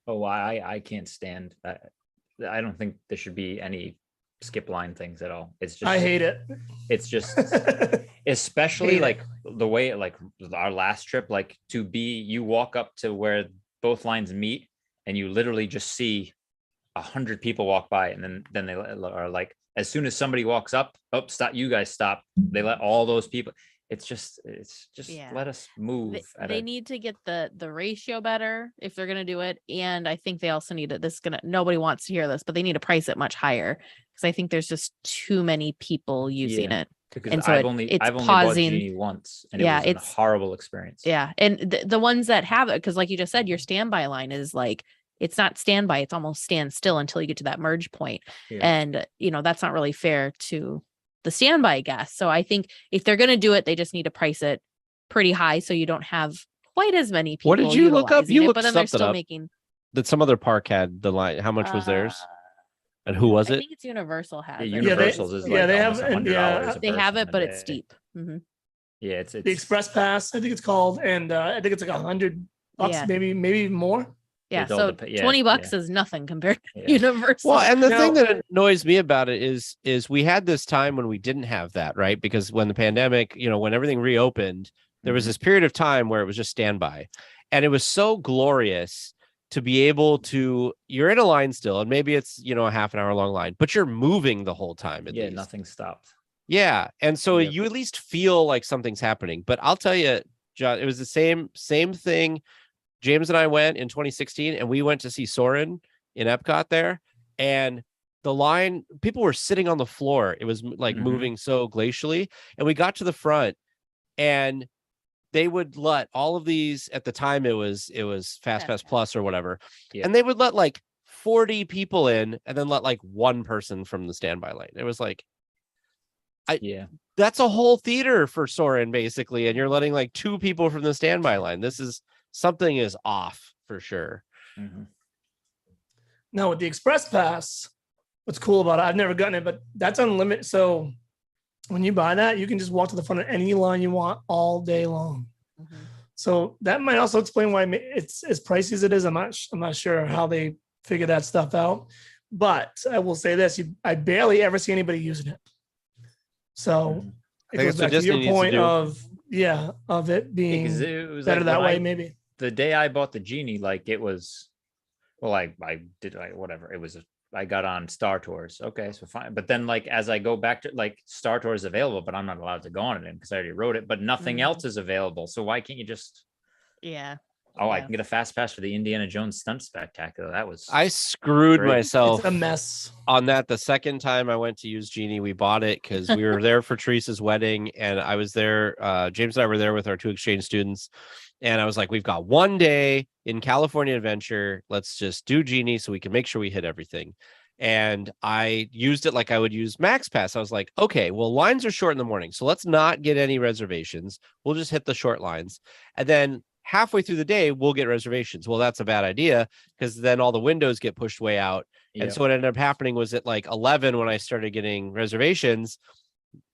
Speaker 3: Oh, I can't stand that. I don't think there should be any skip line things at all. It's just,
Speaker 1: I hate it.
Speaker 3: It's just, especially like the way, like our last trip, like you walk up to where both lines meet and you literally just see 100 people walk by, and then they are like, as soon as somebody walks up, oh, stop, you guys stop. They let all those people. It's just let us move.
Speaker 4: They need to get the ratio better if they're going to do it. And I think they also need it. Nobody wants to hear this, but they need to price it much higher, because I think there's just too many people using it.
Speaker 3: Because
Speaker 4: and so
Speaker 3: I've only bought Genie once, and it was a horrible experience.
Speaker 4: Yeah. And the ones that have it, because like you just said, your standby line is like, it's not standby, it's almost stand still until you get to that merge point. And that's not really fair to the standby guests. So I think if they're going to do it, they just need to price it pretty high so you don't have quite as many people.
Speaker 2: What did you look up? You looked
Speaker 4: but then they're still making
Speaker 2: that some other park had the line. How much was theirs? And who was it?
Speaker 4: I think it's Universal has it.
Speaker 3: Universal's is like
Speaker 1: they
Speaker 3: almost
Speaker 1: have
Speaker 3: $100
Speaker 4: they have it, but it's steep.
Speaker 3: Yeah, it's
Speaker 1: the Express Pass, I think it's called, and I think it's like $100, maybe more.
Speaker 4: Yeah, so $20 is nothing compared to Universal.
Speaker 2: Well, and the thing that annoys me about it is we had this time when we didn't have that, right? Because when the pandemic, when everything reopened, there was this period of time where it was just standby, and it was so glorious to be able to. You're in a line still, and maybe it's a half an hour long line, but you're moving the whole time. At least.
Speaker 3: Nothing stopped.
Speaker 2: Yeah, and so you at least feel like something's happening. But I'll tell you, John, it was the same thing. James and I went in 2016, and we went to see Soarin' in Epcot there, and the line, people were sitting on the floor. It was like moving so glacially, and we got to the front, and they would let all of these, at the time it was Fast Pass Plus or whatever, and they would let like 40 people in, and then let like one person from the standby lane. It was like, that's a whole theater for Soarin' basically, and you're letting like 2 people from the standby line. Something is off for sure.
Speaker 1: Now with the Express Pass, what's cool about it, I've never gotten it, but that's unlimited. So when you buy that, you can just walk to the front of any line you want all day long. So that might also explain why it's as pricey as it is. I'm not sure how they figure that stuff out, but I will say this: I barely ever see anybody using it. So it goes back to your point of it being better that way, maybe.
Speaker 3: The day I bought the Genie, like it was, I got on Star Tours. Okay, so fine. But then like, as I go back to like Star Tours available, but I'm not allowed to go on it because I already wrote it, but nothing else is available. So why can't you just, I can get a Fast Pass for the Indiana Jones Stunt Spectacular. I screwed
Speaker 2: myself.
Speaker 1: It's a mess
Speaker 2: on that. The second time I went to use Genie, we bought it because we were there for Teresa's wedding, and I was there. James and I were there with our 2 exchange students, and I was like, we've got one day in California Adventure. Let's just do Genie so we can make sure we hit everything. And I used it like I would use Max Pass. I was like, okay, well, lines are short in the morning, so let's not get any reservations. We'll just hit the short lines, and then halfway through the day we'll get reservations. Well, that's a bad idea, because then all the windows get pushed way out. And so what ended up happening was at like 11, when I started getting reservations,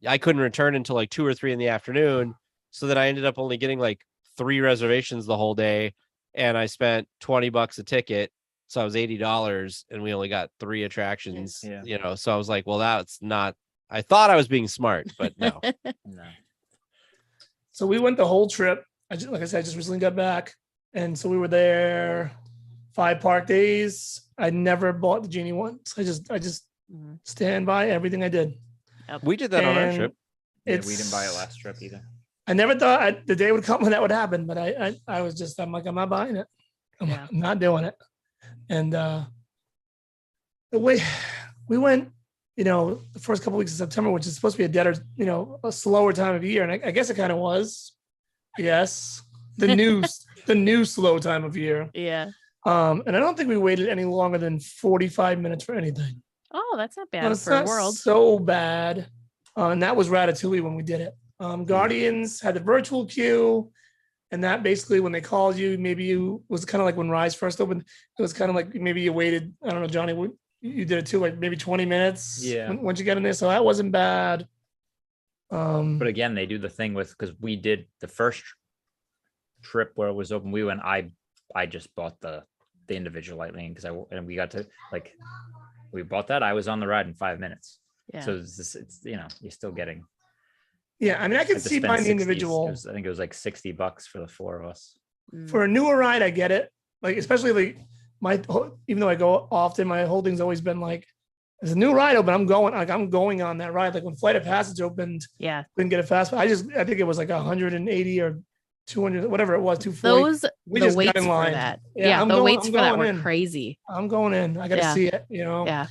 Speaker 2: I couldn't return until like 2 or 3 in the afternoon. So then I ended up only getting like 3 reservations the whole day, and I spent $20 a ticket. So I was $80, and we only got 3 attractions. So I was like, well, that's not, I thought I was being smart, but no.
Speaker 1: So we went the whole trip. Like I said, I just recently got back, and so we were there 5 park days. I never bought the Genie once. I just stand by everything I did.
Speaker 2: We did that on our trip.
Speaker 3: We didn't buy it last trip either.
Speaker 1: I never thought the day would come when that would happen, but I was just, I'm like, I'm not buying it. I'm not doing it. And the way we went, the first couple weeks of September, which is supposed to be a deader, a slower time of year. And I guess it kind of was. Yes. The new slow time of year.
Speaker 4: Yeah.
Speaker 1: And I don't think we waited any longer than 45 minutes for anything.
Speaker 4: Oh, that's not bad
Speaker 1: No, it's
Speaker 4: for
Speaker 1: not
Speaker 4: a world.
Speaker 1: so bad. And that was Ratatouille when we did it. Guardians had the virtual queue. And that basically, when they called you, maybe you was kind of like when Rise first opened. It was kind of like maybe you waited. I don't know, Johnny, you did it too, like maybe 20 minutes.
Speaker 3: Yeah.
Speaker 1: Once you get in there, so that wasn't bad.
Speaker 3: But again, they do the thing because we did the first trip where it was open. We went. I just bought the individual light lane and we got to we bought that. I was on the ride in 5 minutes.
Speaker 4: Yeah.
Speaker 3: So it's you're still getting.
Speaker 1: Yeah, I mean, I can see buying the individual.
Speaker 3: I think it was like $60 for the four of us.
Speaker 1: For a newer ride, I get it. Like, especially even though I go often, my whole thing's always been like, there's a new ride open. I'm going on that ride. Like when Flight of Passage opened,
Speaker 4: Yeah.
Speaker 1: couldn't get it fast. But I think it was like 180 or 200, whatever it was, 240.
Speaker 4: The
Speaker 1: just got
Speaker 4: waits
Speaker 1: in
Speaker 4: for
Speaker 1: line.
Speaker 4: that.
Speaker 1: Yeah,
Speaker 4: Yeah,
Speaker 1: I'm
Speaker 4: the
Speaker 1: going-
Speaker 4: waits
Speaker 1: I'm
Speaker 4: for that
Speaker 1: going
Speaker 4: were
Speaker 1: in.
Speaker 4: crazy.
Speaker 1: I'm going in. I got to
Speaker 4: Yeah.
Speaker 1: see it,
Speaker 4: Yeah.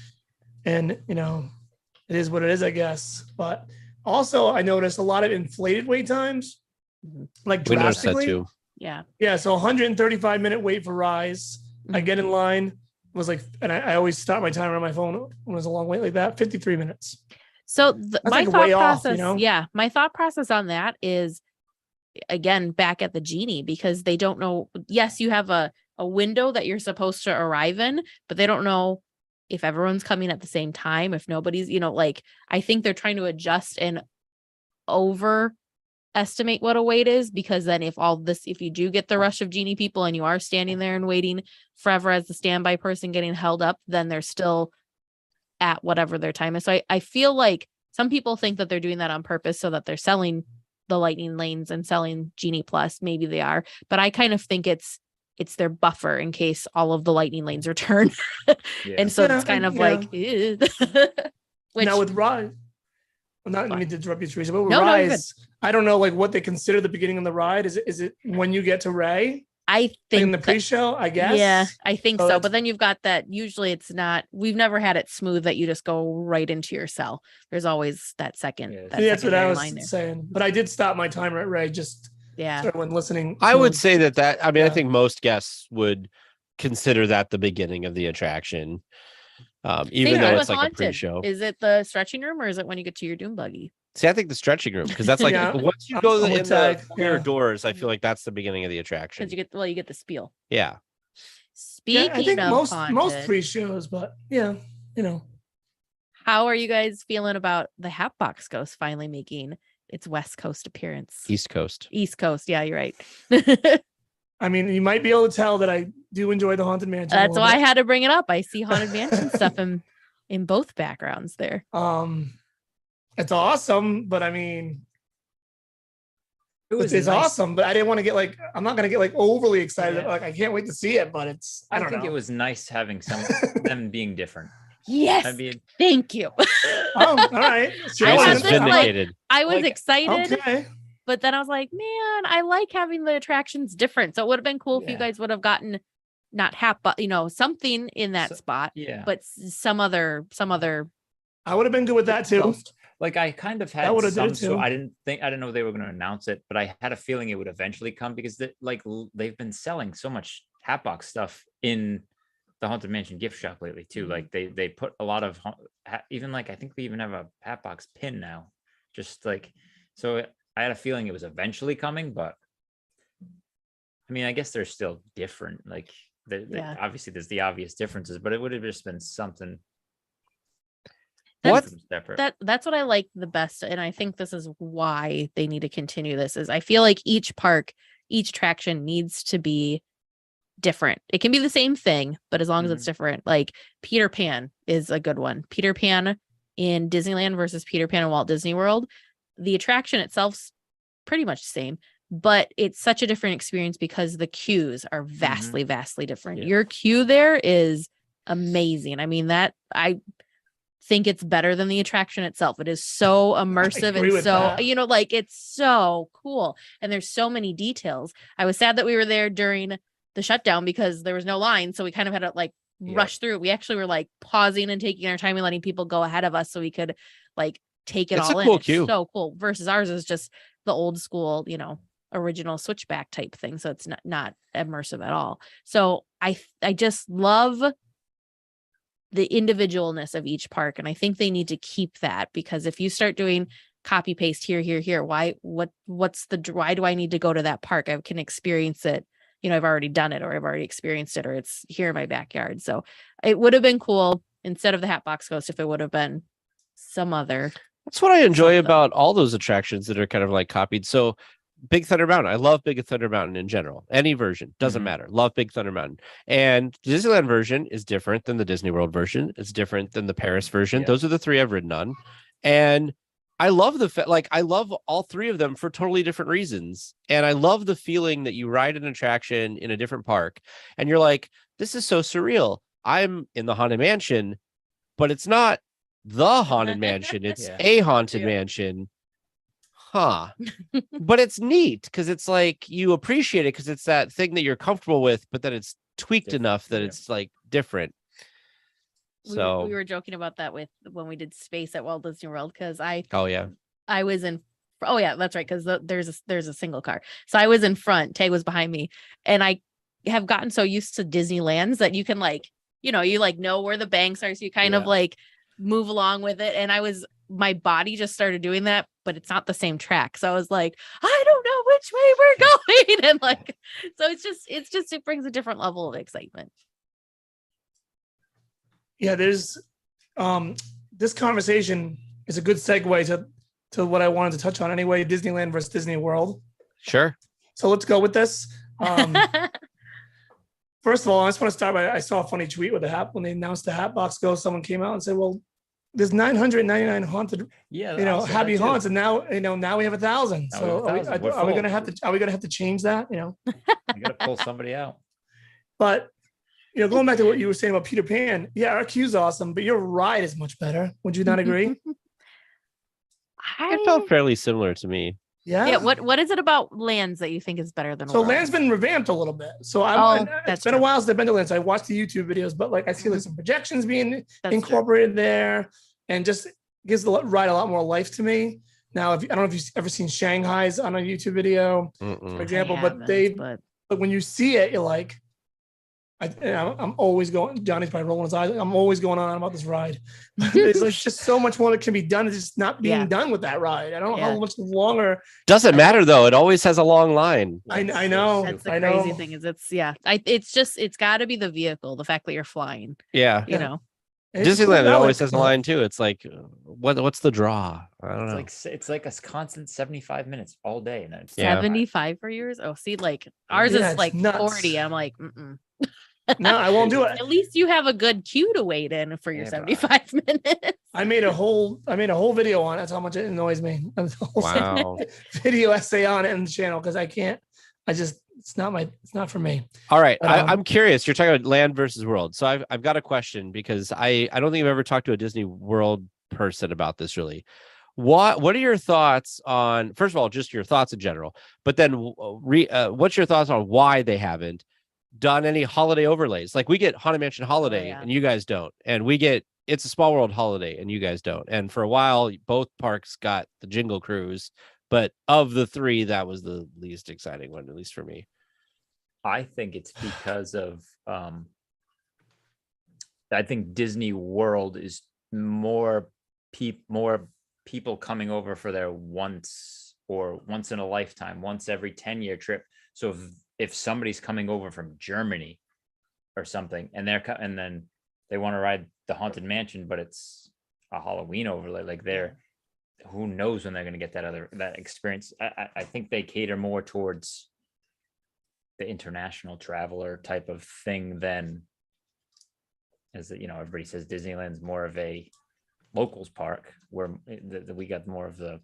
Speaker 1: and it is what it is, I guess. But also, I noticed a lot of inflated wait times,
Speaker 4: Mhm.
Speaker 1: like
Speaker 2: We noticed that
Speaker 1: drastically.
Speaker 2: too.
Speaker 4: Yeah.
Speaker 1: Yeah, so 135-minute wait for Rise. I get in line, was like, and I always start my timer on my phone when it was a long wait like that, 53 minutes.
Speaker 4: So my
Speaker 1: like
Speaker 4: thought
Speaker 1: way off,
Speaker 4: process, my thought process on that is, again, back at the Genie, because they don't know. Yes, you have a window that you're supposed to arrive in, but they don't know if everyone's coming at the same time, if nobody's, I think they're trying to adjust and overestimate what a wait is, because then if you do get the rush of Genie people and you are standing there and waiting forever as the standby person getting held up, then they're still at whatever their time is. So I feel like some people think that they're doing that on purpose so that they're selling the lightning lanes and selling Genie Plus. Maybe they are, but I kind of think it's their buffer in case all of the lightning lanes return. And so it's kind of like, which,
Speaker 1: now with Rise, I'm not going to interrupt you, Teresa, but with
Speaker 4: No, you're
Speaker 1: Rise, I don't know like what they consider the beginning of the ride. Is it when you get to Ray?
Speaker 4: I think
Speaker 1: In the pre-show, I guess.
Speaker 4: Yeah, I think
Speaker 1: So
Speaker 4: so.
Speaker 1: that's-
Speaker 4: But then you've got that. Usually it's not, we've never had it smooth that you just go right into your cell. There's always that second.
Speaker 3: Yeah.
Speaker 4: that
Speaker 1: Yeah, that's what I
Speaker 4: secondary
Speaker 1: was
Speaker 4: line there.
Speaker 1: saying. But I did stop my timer at Ray just
Speaker 4: Yeah.
Speaker 1: when listening.
Speaker 2: I
Speaker 1: to
Speaker 2: would
Speaker 1: him.
Speaker 2: say that I mean, I
Speaker 1: Yeah.
Speaker 2: think most guests would consider that the beginning of the attraction. Even
Speaker 4: Same
Speaker 2: though
Speaker 4: thing
Speaker 2: it's
Speaker 4: with
Speaker 2: like a
Speaker 4: Haunted.
Speaker 2: pre-show.
Speaker 4: Is it the stretching room or is it when you get to your Doom buggy?
Speaker 2: See, I think the stretching room, because that's like
Speaker 1: Yeah.
Speaker 2: once you go
Speaker 1: I'm
Speaker 2: in
Speaker 1: with
Speaker 2: the
Speaker 1: Tag,
Speaker 2: rear
Speaker 1: yeah.
Speaker 2: doors, I feel like that's the beginning of the attraction.
Speaker 4: Because you get the spiel.
Speaker 2: Yeah.
Speaker 1: Yeah,
Speaker 4: Speaking
Speaker 1: I think
Speaker 4: of
Speaker 1: most
Speaker 4: Haunted,
Speaker 1: pre-shows, but yeah,
Speaker 4: how are you guys feeling about the Hatbox Ghost finally making its West Coast appearance?
Speaker 2: East Coast.
Speaker 4: East Coast, yeah, you're right.
Speaker 1: I mean, you might be able to tell that I do enjoy the Haunted Mansion. a
Speaker 4: That's
Speaker 1: little
Speaker 4: why I
Speaker 1: bit.
Speaker 4: had to bring it up. I see Haunted Mansion stuff in both backgrounds there.
Speaker 1: It's awesome, but I mean,
Speaker 3: was
Speaker 1: it's
Speaker 3: nice.
Speaker 1: awesome, but I didn't want to get like, I'm not going to get like overly excited.
Speaker 3: Yeah.
Speaker 1: Like, I can't wait to see it, but I don't
Speaker 3: think
Speaker 1: know.
Speaker 3: it was nice having them being different.
Speaker 4: Yes,
Speaker 3: I mean,
Speaker 4: thank you.
Speaker 1: Oh, all right. Sure,
Speaker 4: I
Speaker 2: This
Speaker 4: had
Speaker 2: is
Speaker 4: this, like,
Speaker 2: vindicated.
Speaker 4: I was
Speaker 1: Like,
Speaker 4: excited,
Speaker 1: okay.
Speaker 4: but then I was like, man, I like having the attractions different. So it would have been cool if you
Speaker 3: Yeah.
Speaker 4: guys would have gotten not half, but something in that
Speaker 3: So-
Speaker 4: spot,
Speaker 3: yeah.
Speaker 4: but some other.
Speaker 1: I would have been good with that too.
Speaker 3: Like I kind of
Speaker 1: That
Speaker 3: had
Speaker 1: would've did
Speaker 3: some,
Speaker 1: it
Speaker 3: so
Speaker 1: too.
Speaker 3: I didn't know they were going to announce it, but I had a feeling it would eventually come because they've been selling so much Hatbox stuff in the Haunted Mansion gift shop lately too.
Speaker 4: Mhm.
Speaker 3: Like they put a lot of even like, I think we even have a Hatbox pin now, just like, so I had a feeling it was eventually coming, but I mean, I guess they're still different. Like
Speaker 4: Yeah.
Speaker 3: obviously there's the obvious differences, but it would have just been something.
Speaker 2: What?
Speaker 3: Separate.
Speaker 4: That's what I like the best, and I think this is why they need to continue this. Is I feel like each park, each attraction needs to be different. It can be the same thing, but as long as it's different. Like Peter Pan is a good one. Peter Pan in Disneyland versus Peter Pan in Walt Disney World. The attraction itself's pretty much the same, but it's such a different experience because the queues are vastly different.
Speaker 3: Yeah.
Speaker 4: Your queue there is amazing. I mean, that I think it's better than the attraction itself. It is so immersive
Speaker 1: agree
Speaker 4: and
Speaker 1: with
Speaker 4: so,
Speaker 1: that.
Speaker 4: like, it's so cool. And there's so many details. I was sad that we were there during the shutdown because there was no line. So we kind of had to like rush through. We actually were like pausing and taking our time and letting people go ahead of us so we could like take it
Speaker 2: It's
Speaker 4: all
Speaker 2: a
Speaker 4: in.
Speaker 2: cool
Speaker 4: It's
Speaker 2: queue.
Speaker 4: so cool. Versus ours is just the old school, original switchback type thing. So it's not immersive at all. So I just love the individualness of each park. And I think they need to keep that, because if you start doing copy paste here, why do I need to go to that park? I can experience it. I've already done it, or I've already experienced it, or it's here in my backyard. So it would have been cool instead of the Hatbox Ghost if it would have been some other.
Speaker 2: That's what I enjoy
Speaker 4: something.
Speaker 2: about all those attractions that are kind of like copied. So Big Thunder Mountain, I love Big Thunder Mountain in general. Any version doesn't matter. Love Big Thunder Mountain. And the Disneyland version is different than the Disney World version. It's different than the Paris version.
Speaker 3: Yeah.
Speaker 2: Those are the three I've ridden on, and I love I love all three of them for totally different reasons. And I love the feeling that you ride an attraction in a different park and you're like, this is so surreal. I'm in the Haunted Mansion, but it's not the Haunted Mansion. It's a Haunted Mansion. Huh. But it's neat because it's like you appreciate it because it's that thing that you're comfortable with, but then it's tweaked enough that it's like different. So
Speaker 4: we were joking about that when we did space at Walt Disney World, because I was in. Oh yeah, that's right. Because there's a single car, so I was in front. Tay was behind me, and I have gotten so used to Disneyland's that you can you know where the banks are, so you kind of like move along with it. And my body just started doing that, but it's not the same track. So I was like, I don't know which way we're going, and so it brings a different level of excitement.
Speaker 1: Yeah, there's this conversation is a good segue to what I wanted to touch on anyway, Disneyland versus Disney World.
Speaker 2: Sure.
Speaker 1: So let's go with this. First of all, I just want to start by, I saw a funny tweet with when they announced the Hatbox Ghost, someone came out and said, well, there's 999 haunted, happy haunts. And now we have 1,000. So are we going to have to change that?
Speaker 3: You got to pull somebody out.
Speaker 1: But going back to what you were saying about Peter Pan, our queue's awesome, but your ride is much better. Would you not agree?
Speaker 2: It felt fairly similar to me.
Speaker 1: Yeah.
Speaker 4: Yeah. What is it about Lands that you think is better than?
Speaker 1: So Land's been revamped a little bit. So it's been a while since I've been to Land. So I watched the YouTube videos, but I see like some projections being incorporated there, and just gives the ride a lot more life to me. Now, I don't know if you've ever seen Shanghai's on a YouTube video, for example, but when you see it, you're like, I'm always going. Johnny's probably rolling his eyes. I'm always going on about this ride. There's just so much more that can be done. It's just not being done with that ride. I don't know how much longer.
Speaker 2: Doesn't matter though. It always has a long line.
Speaker 1: I know.
Speaker 4: That's the crazy thing is it's got to be the vehicle. The fact that you're flying.
Speaker 2: Yeah. Disneyland it always has a line too. It's like, what's the draw? I don't know.
Speaker 3: It's like a constant 75 minutes all day, and then
Speaker 4: 75 for yours. Oh, see, ours is like
Speaker 1: nuts.
Speaker 4: 40. I'm like,
Speaker 1: no, I won't do it.
Speaker 4: At least you have a good queue to wait in for your 75 minutes.
Speaker 1: I made a whole video on it. That's how much it annoys me.
Speaker 2: Wow.
Speaker 1: Video essay on it in the channel because it's not for me.
Speaker 2: All right. I'm curious. You're talking about Land versus World. So I've got a question because I don't think I've ever talked to a Disney World person about this really. What are your thoughts on, first of all, just your thoughts in general, but then what's your thoughts on why they haven't done any holiday overlays? Like we get Haunted Mansion Holiday and you guys don't, and we get It's a Small World Holiday and you guys don't. And for a while, both parks got the Jingle Cruise, but of the three, that was the least exciting one, at least for me.
Speaker 3: I think it's because of I think Disney World is more people coming over for their once in a lifetime, once every 10-year trip. So if somebody's coming over from Germany or something, and then they want to ride the Haunted Mansion, but it's a Halloween overlay, who knows when they're going to get that experience. I think they cater more towards the international traveler type of thing than, as everybody says, Disneyland's more of a locals park, where we got more of the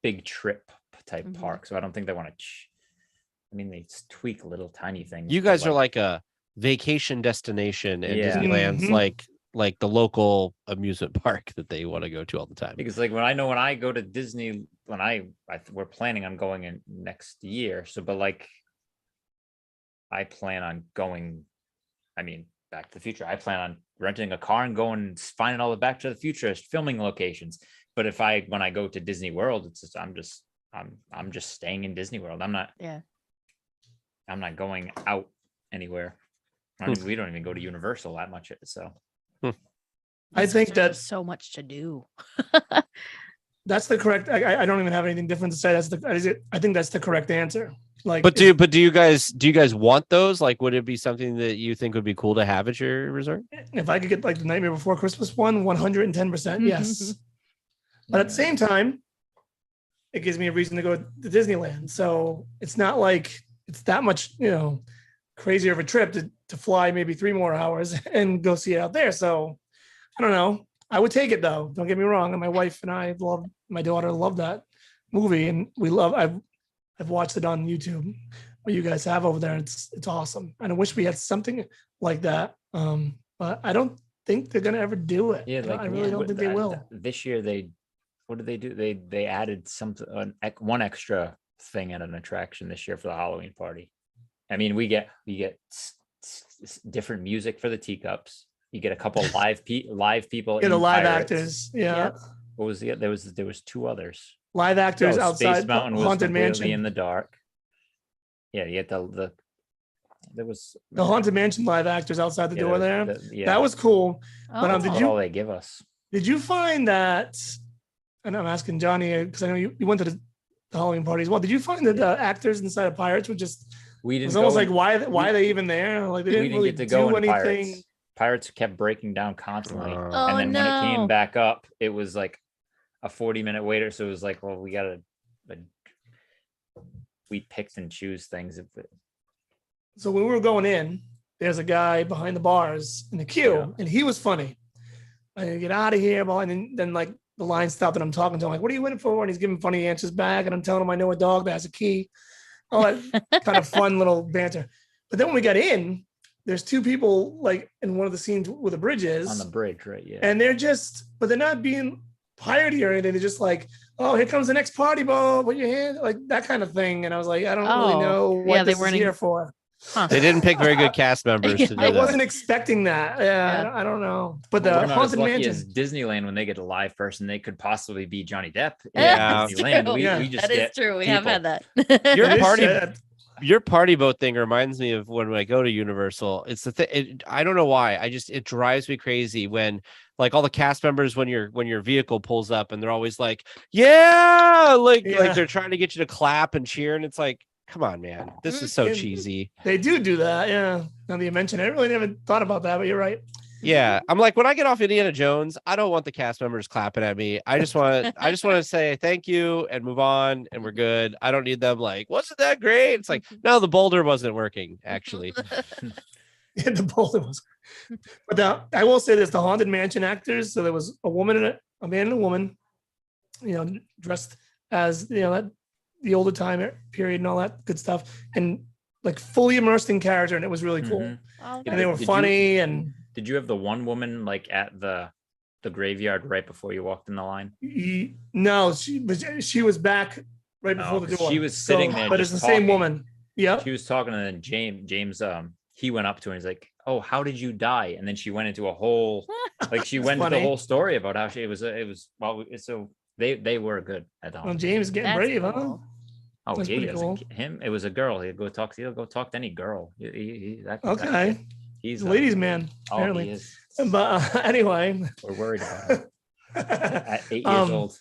Speaker 3: big trip type park. So I don't think they want to. They tweak little tiny things.
Speaker 2: You guys are like a vacation destination, and Disneyland's like the local amusement park that they want to go to all the time.
Speaker 3: Because when I go to Disney, we're planning on going in next year. So, but I plan on going. Back to the Future. I plan on renting a car and going and finding all the Back to the Future filming locations. But when I go to Disney World, it's just I'm just staying in Disney World. I'm not going out anywhere. We don't even go to Universal that much. So
Speaker 1: I think
Speaker 4: there's
Speaker 1: that
Speaker 4: so much to do.
Speaker 1: that's the correct. I don't even have anything different to say. I think that's the correct answer. Like,
Speaker 2: But do you guys want those? Like, would it be something that you think would be cool to have at your resort?
Speaker 1: if I could get like the Nightmare Before Christmas one, 110%, yes. But at the same time, it gives me a reason to go to Disneyland. So it's not like it's that much, crazier of a trip to fly maybe 3 more hours and go see it out there. So I don't know. I would take it though. Don't get me wrong. And my wife and my daughter love that movie, and I've watched it on YouTube. What you guys have over there, it's awesome. And I wish we had something like that. But I don't think they're gonna ever do it.
Speaker 3: Yeah,
Speaker 1: I really don't think they will.
Speaker 3: This year what did they do? They added one extra thing at an attraction this year for the Halloween party. I mean, we get different music for the teacups. You get a couple live people.
Speaker 1: Yeah, the live
Speaker 3: Pirates.
Speaker 1: actors. Yeah.
Speaker 4: Yep.
Speaker 3: What was there was 2 others.
Speaker 1: Live actors outside
Speaker 3: Space Mountain was
Speaker 1: Haunted
Speaker 3: completely
Speaker 1: Mansion.
Speaker 3: in the dark. Yeah, you get there was
Speaker 1: The Haunted Mansion live actors outside the door there.
Speaker 3: Yeah,
Speaker 1: That was cool. But
Speaker 4: Oh.
Speaker 3: that's all they give us.
Speaker 1: Did you find that? And I'm asking Johnny because I know you went to the Halloween party as well. Did you find that the actors inside of Pirates were just?
Speaker 3: We
Speaker 1: It
Speaker 3: didn't.
Speaker 1: was almost
Speaker 3: go
Speaker 1: like why are they even there? Like they
Speaker 3: we
Speaker 1: didn't
Speaker 3: didn't
Speaker 1: really
Speaker 3: get to go
Speaker 1: do
Speaker 3: in
Speaker 1: anything.
Speaker 3: Pirates kept breaking down constantly.
Speaker 2: Oh.
Speaker 3: And then when it
Speaker 4: no.
Speaker 3: came back up, it was like a 40-minute waiter. So it was like, well, we picked and choose things.
Speaker 1: So when we were going in, there's a guy behind the bars in the queue,
Speaker 3: Yeah.
Speaker 1: and he was funny. I didn't get out of here, boy. And then like the line stopped, and I'm talking to him like, "What are you in it for?" And he's giving funny answers back, and I'm telling him I know a dog that has a key. All that kind of fun little banter. But then when we got in, there's 2 people like in one of the scenes where the bridge is
Speaker 3: On the bridge, right? Yeah.
Speaker 1: and but they're not being piratey or anything. They're just like, "Oh, here comes the next party, Bo. Put your hand," like that kind of thing. And I was like, I don't really know what
Speaker 4: they
Speaker 1: this is
Speaker 4: weren't
Speaker 1: here for.
Speaker 4: Huh.
Speaker 2: They didn't pick very good cast members to do
Speaker 1: I
Speaker 2: that.
Speaker 1: wasn't expecting that. Yeah,
Speaker 4: Yeah.
Speaker 1: I don't know. But
Speaker 3: We're
Speaker 1: the
Speaker 3: not as
Speaker 1: Haunted
Speaker 3: lucky
Speaker 1: Mansion,
Speaker 3: as Disneyland when they get a live person. They could possibly be Johnny Depp.
Speaker 2: Yeah.
Speaker 3: At Disneyland.
Speaker 4: True.
Speaker 1: Yeah.
Speaker 3: We just
Speaker 4: That is
Speaker 3: get
Speaker 4: true. We have
Speaker 3: people.
Speaker 4: had that.
Speaker 2: Your
Speaker 1: it is
Speaker 2: party-
Speaker 1: sad.
Speaker 2: Your party boat thing reminds me of when I go to Universal. It's the thing. I don't know why. It drives me crazy when like all the cast members when your vehicle pulls up and they're always like, yeah, like they're trying to get you to clap and cheer, and it's like, come on, man, this is so
Speaker 1: And
Speaker 2: cheesy.
Speaker 1: They do that. Yeah. Now that you mentioned it, I really never thought about that, but you're right.
Speaker 2: Yeah, I'm like, when I get off Indiana Jones, I don't want the cast members clapping at me. I just want to say thank you and move on, and we're good. I don't need them like, wasn't that great? It's like, no, the boulder wasn't working actually.
Speaker 1: Yeah, the boulder was. But I will say this: the Haunted Mansion actors. So there was a woman and a man and a woman, dressed as that the older time period and all that good stuff, and like fully immersed in character, and it was really cool.
Speaker 3: Mhm.
Speaker 4: Oh,
Speaker 1: And they were
Speaker 3: Did you-
Speaker 1: funny and.
Speaker 3: Did you have the one woman like at the graveyard right before you walked in the line?
Speaker 1: No, she was back right before the door.
Speaker 3: She was sitting there
Speaker 1: but it's the
Speaker 3: just
Speaker 1: same
Speaker 3: talking.
Speaker 1: woman. Yep.
Speaker 3: She was talking, and then James he went up to her and he's like, "Oh, how did you die?" And then she went into a whole she went into the
Speaker 1: funny.
Speaker 3: whole story about how it was so they were good at that.
Speaker 1: Well, James is getting
Speaker 4: That's
Speaker 1: brave, huh?
Speaker 4: cool.
Speaker 3: Oh,
Speaker 1: that's
Speaker 3: he
Speaker 1: pretty cool.
Speaker 3: him. It was a girl. He'll go talk to any girl.
Speaker 1: Okay.
Speaker 3: He's
Speaker 1: He's a ladies' man,
Speaker 3: Oh,
Speaker 1: apparently.
Speaker 3: he is.
Speaker 1: But anyway,
Speaker 3: We're worried about him at 8 years old.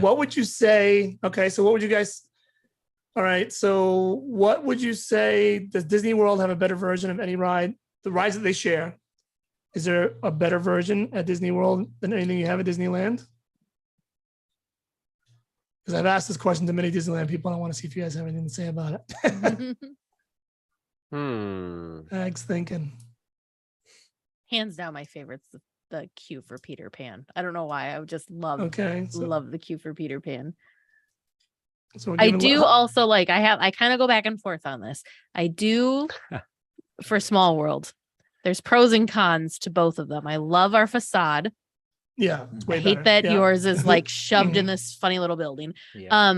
Speaker 1: what would you say? Okay, so what would you guys? All right, so what would you say? Does Disney World have a better version of any ride? The rides that they share, is there a better version at Disney World than anything you have at Disneyland? Because I've asked this question to many Disneyland people, and I want to see if you guys have anything to say about it. Thanks, thinking.
Speaker 4: Hands down, my favorite's the queue for Peter Pan. I don't know why. I would just love
Speaker 1: Okay, so,
Speaker 4: love the queue for Peter Pan.
Speaker 1: so we're
Speaker 4: I
Speaker 1: giving-
Speaker 4: do also like I kind of go back and forth on this. I do for Small World. There's pros and cons to both of them. I love our facade.
Speaker 1: Yeah, it's way
Speaker 4: I hate
Speaker 1: better.
Speaker 4: that
Speaker 1: Yeah.
Speaker 4: yours is like shoved in this funny little building.
Speaker 3: Yeah.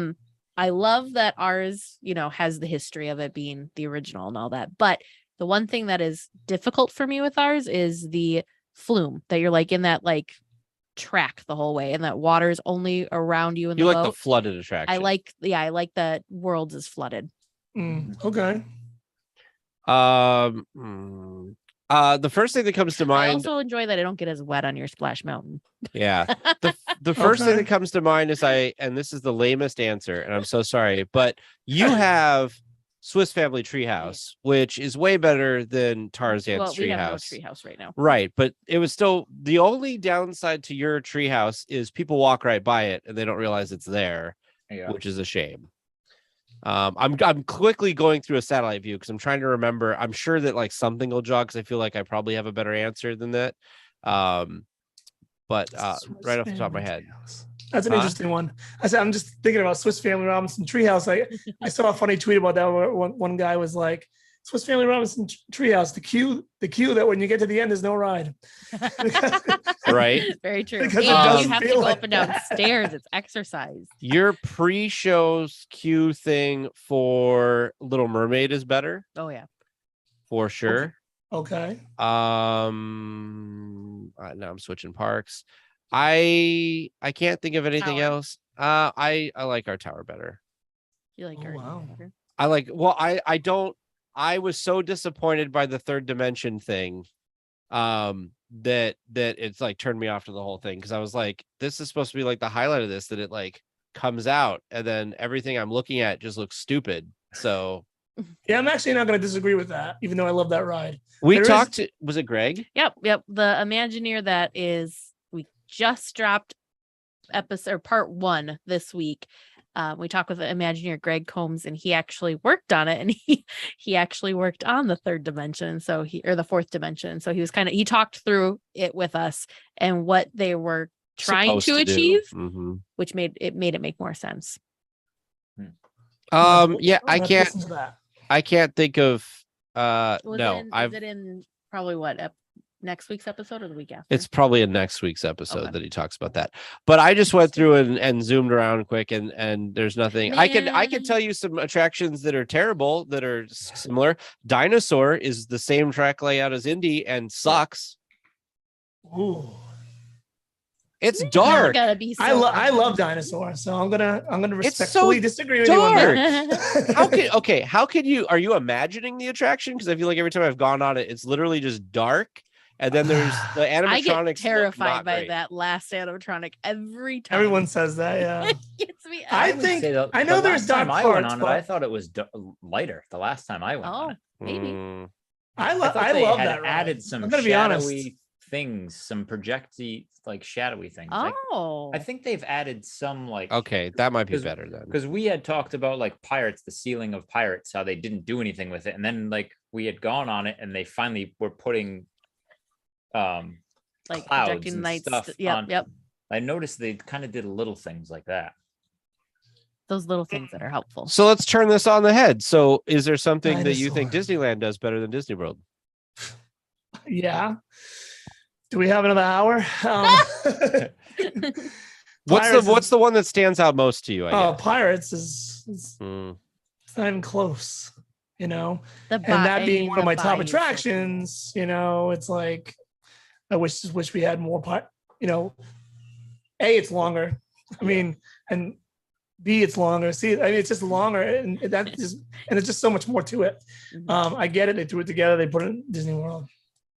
Speaker 4: I love that ours, has the history of it being the original and all that. But The one thing that is difficult for me with ours is the flume, that you're like in that like track the whole way, and that water is only around you in
Speaker 2: You
Speaker 4: the
Speaker 2: like the
Speaker 4: boat.
Speaker 2: flooded attraction.
Speaker 4: I like that worlds is flooded.
Speaker 1: Okay.
Speaker 2: The first thing that comes to
Speaker 4: I
Speaker 2: mind,
Speaker 4: also enjoy that I don't get as wet on your Splash Mountain.
Speaker 2: yeah. The first thing
Speaker 1: Okay.
Speaker 2: that comes to mind is and this is the lamest answer, and I'm so sorry, but you have Swiss Family Treehouse, which is way better than Tarzan's
Speaker 4: Well, we have no
Speaker 2: Treehouse.
Speaker 4: treehouse right now.
Speaker 2: Right, but it was still the only downside to your treehouse is people walk right by it and they don't realize it's there, which is a shame. I'm quickly going through a satellite view because I'm trying to remember. I'm sure that like something will jog because I feel like I probably have a better answer than that. But right off the top of my head,
Speaker 1: that's an interesting one. I'm just thinking about Swiss Family Robinson Treehouse. I saw a funny tweet about that where one guy was like, Swiss Family Robinson Treehouse, the queue that when you get to the end, there's no ride.
Speaker 2: right?
Speaker 4: Very true.
Speaker 1: Because
Speaker 4: And
Speaker 1: it doesn't
Speaker 4: you have to
Speaker 1: feel
Speaker 4: go
Speaker 1: like
Speaker 4: up and down
Speaker 1: that.
Speaker 4: stairs. It's exercise.
Speaker 2: Your pre-show's queue thing for Little Mermaid is better
Speaker 4: Oh yeah.
Speaker 2: for sure.
Speaker 1: Okay.
Speaker 2: Now I'm switching parks. I can't think of anything
Speaker 4: Tower.
Speaker 2: else. I like our tower better.
Speaker 4: You like
Speaker 1: Oh,
Speaker 4: our
Speaker 1: wow.
Speaker 4: better?
Speaker 2: I don't. I was so disappointed by the third dimension thing, that it's like turned me off to the whole thing, because I was like, this is supposed to be like the highlight of this, that it like comes out and then everything I'm looking at just looks stupid. So
Speaker 1: Yeah, I'm actually not going to disagree with that, even though I love that ride.
Speaker 2: we
Speaker 1: There is-
Speaker 2: talked to, was it Greg?
Speaker 4: Yep. The Imagineer we just dropped part 1 this week. We talked with the Imagineer Greg Combs, and he actually worked on it, and he actually worked on the third dimension, or the fourth dimension. So he talked through it with us and what they were trying
Speaker 2: Supposed
Speaker 4: to
Speaker 2: do.
Speaker 4: achieve,
Speaker 2: Mhm.
Speaker 4: which made it make more sense.
Speaker 2: Yeah,
Speaker 1: I'll
Speaker 2: I
Speaker 1: have to
Speaker 2: can't.
Speaker 1: listen to that.
Speaker 2: I can't think of.
Speaker 4: Was
Speaker 2: No,
Speaker 4: is it in probably next week's episode or the week after?
Speaker 2: It's probably in next week's episode
Speaker 4: Okay.
Speaker 2: that he talks about that. But I just went through and zoomed around quick, and there's nothing. I could tell you some attractions that are terrible that are similar. Dinosaur is the same track layout as Indy and sucks.
Speaker 1: Ooh.
Speaker 2: It's
Speaker 4: Y'all
Speaker 2: dark.
Speaker 4: gotta be so
Speaker 1: I love Dinosaur, so I'm gonna
Speaker 2: It's
Speaker 1: respectfully
Speaker 2: so
Speaker 1: disagree with you on
Speaker 2: dark.
Speaker 1: that.
Speaker 2: How can you, are you imagining the attraction? Because I feel like every time I've gone on it, it's literally just dark. And then there's the animatronics.
Speaker 4: I get
Speaker 2: look
Speaker 4: terrified
Speaker 2: not
Speaker 4: by
Speaker 2: great.
Speaker 4: that last animatronic every time.
Speaker 1: Everyone says that, yeah.
Speaker 4: It gets me.
Speaker 1: I
Speaker 3: would
Speaker 1: think-
Speaker 3: say
Speaker 1: I know
Speaker 3: the
Speaker 1: there's
Speaker 3: last time
Speaker 1: dark
Speaker 3: I went
Speaker 1: parts,
Speaker 3: on it, I
Speaker 1: but-
Speaker 3: thought it was lighter the last time I went on
Speaker 4: Oh,
Speaker 3: it.
Speaker 4: maybe.
Speaker 2: Mm.
Speaker 1: I
Speaker 3: thought
Speaker 1: love
Speaker 3: they had
Speaker 1: that ride.
Speaker 3: added some
Speaker 1: I'm gonna be honest.
Speaker 3: shadowy things, some projecty, like shadowy things. Like,
Speaker 4: Oh,
Speaker 3: I think they've added some like
Speaker 2: Okay, that might be
Speaker 3: 'Cause-
Speaker 2: better then.
Speaker 3: because we had talked about like Pirates, the ceiling of Pirates, how they didn't do anything with it, and then like we had gone on it, and they finally were putting
Speaker 4: like
Speaker 3: clouds
Speaker 4: projecting
Speaker 3: and
Speaker 4: lights.
Speaker 3: stuff
Speaker 4: Yep,
Speaker 3: on-
Speaker 4: yep.
Speaker 3: I noticed they kind of did little things like that.
Speaker 4: Those little things that are helpful.
Speaker 2: So let's turn this on the head. So is there something that you think
Speaker 1: Dinosaur.
Speaker 2: Disneyland does better than Disney World?
Speaker 1: Yeah. Do we have another hour?
Speaker 2: What's
Speaker 1: Pirates
Speaker 2: what's the one that stands out most to you? I guess?
Speaker 1: Pirates is
Speaker 2: Mm.
Speaker 1: it's not even close, you know.
Speaker 4: The
Speaker 1: And that being one of my top
Speaker 4: bayou is so cool.
Speaker 1: attractions, you know, it's like I wish we had more you know. A, it's longer. I mean, and B, it's longer. C, I mean, it's just longer, and there's just so much more to it.
Speaker 4: Mhm.
Speaker 1: I get it. They threw it together. They put it in Disney World.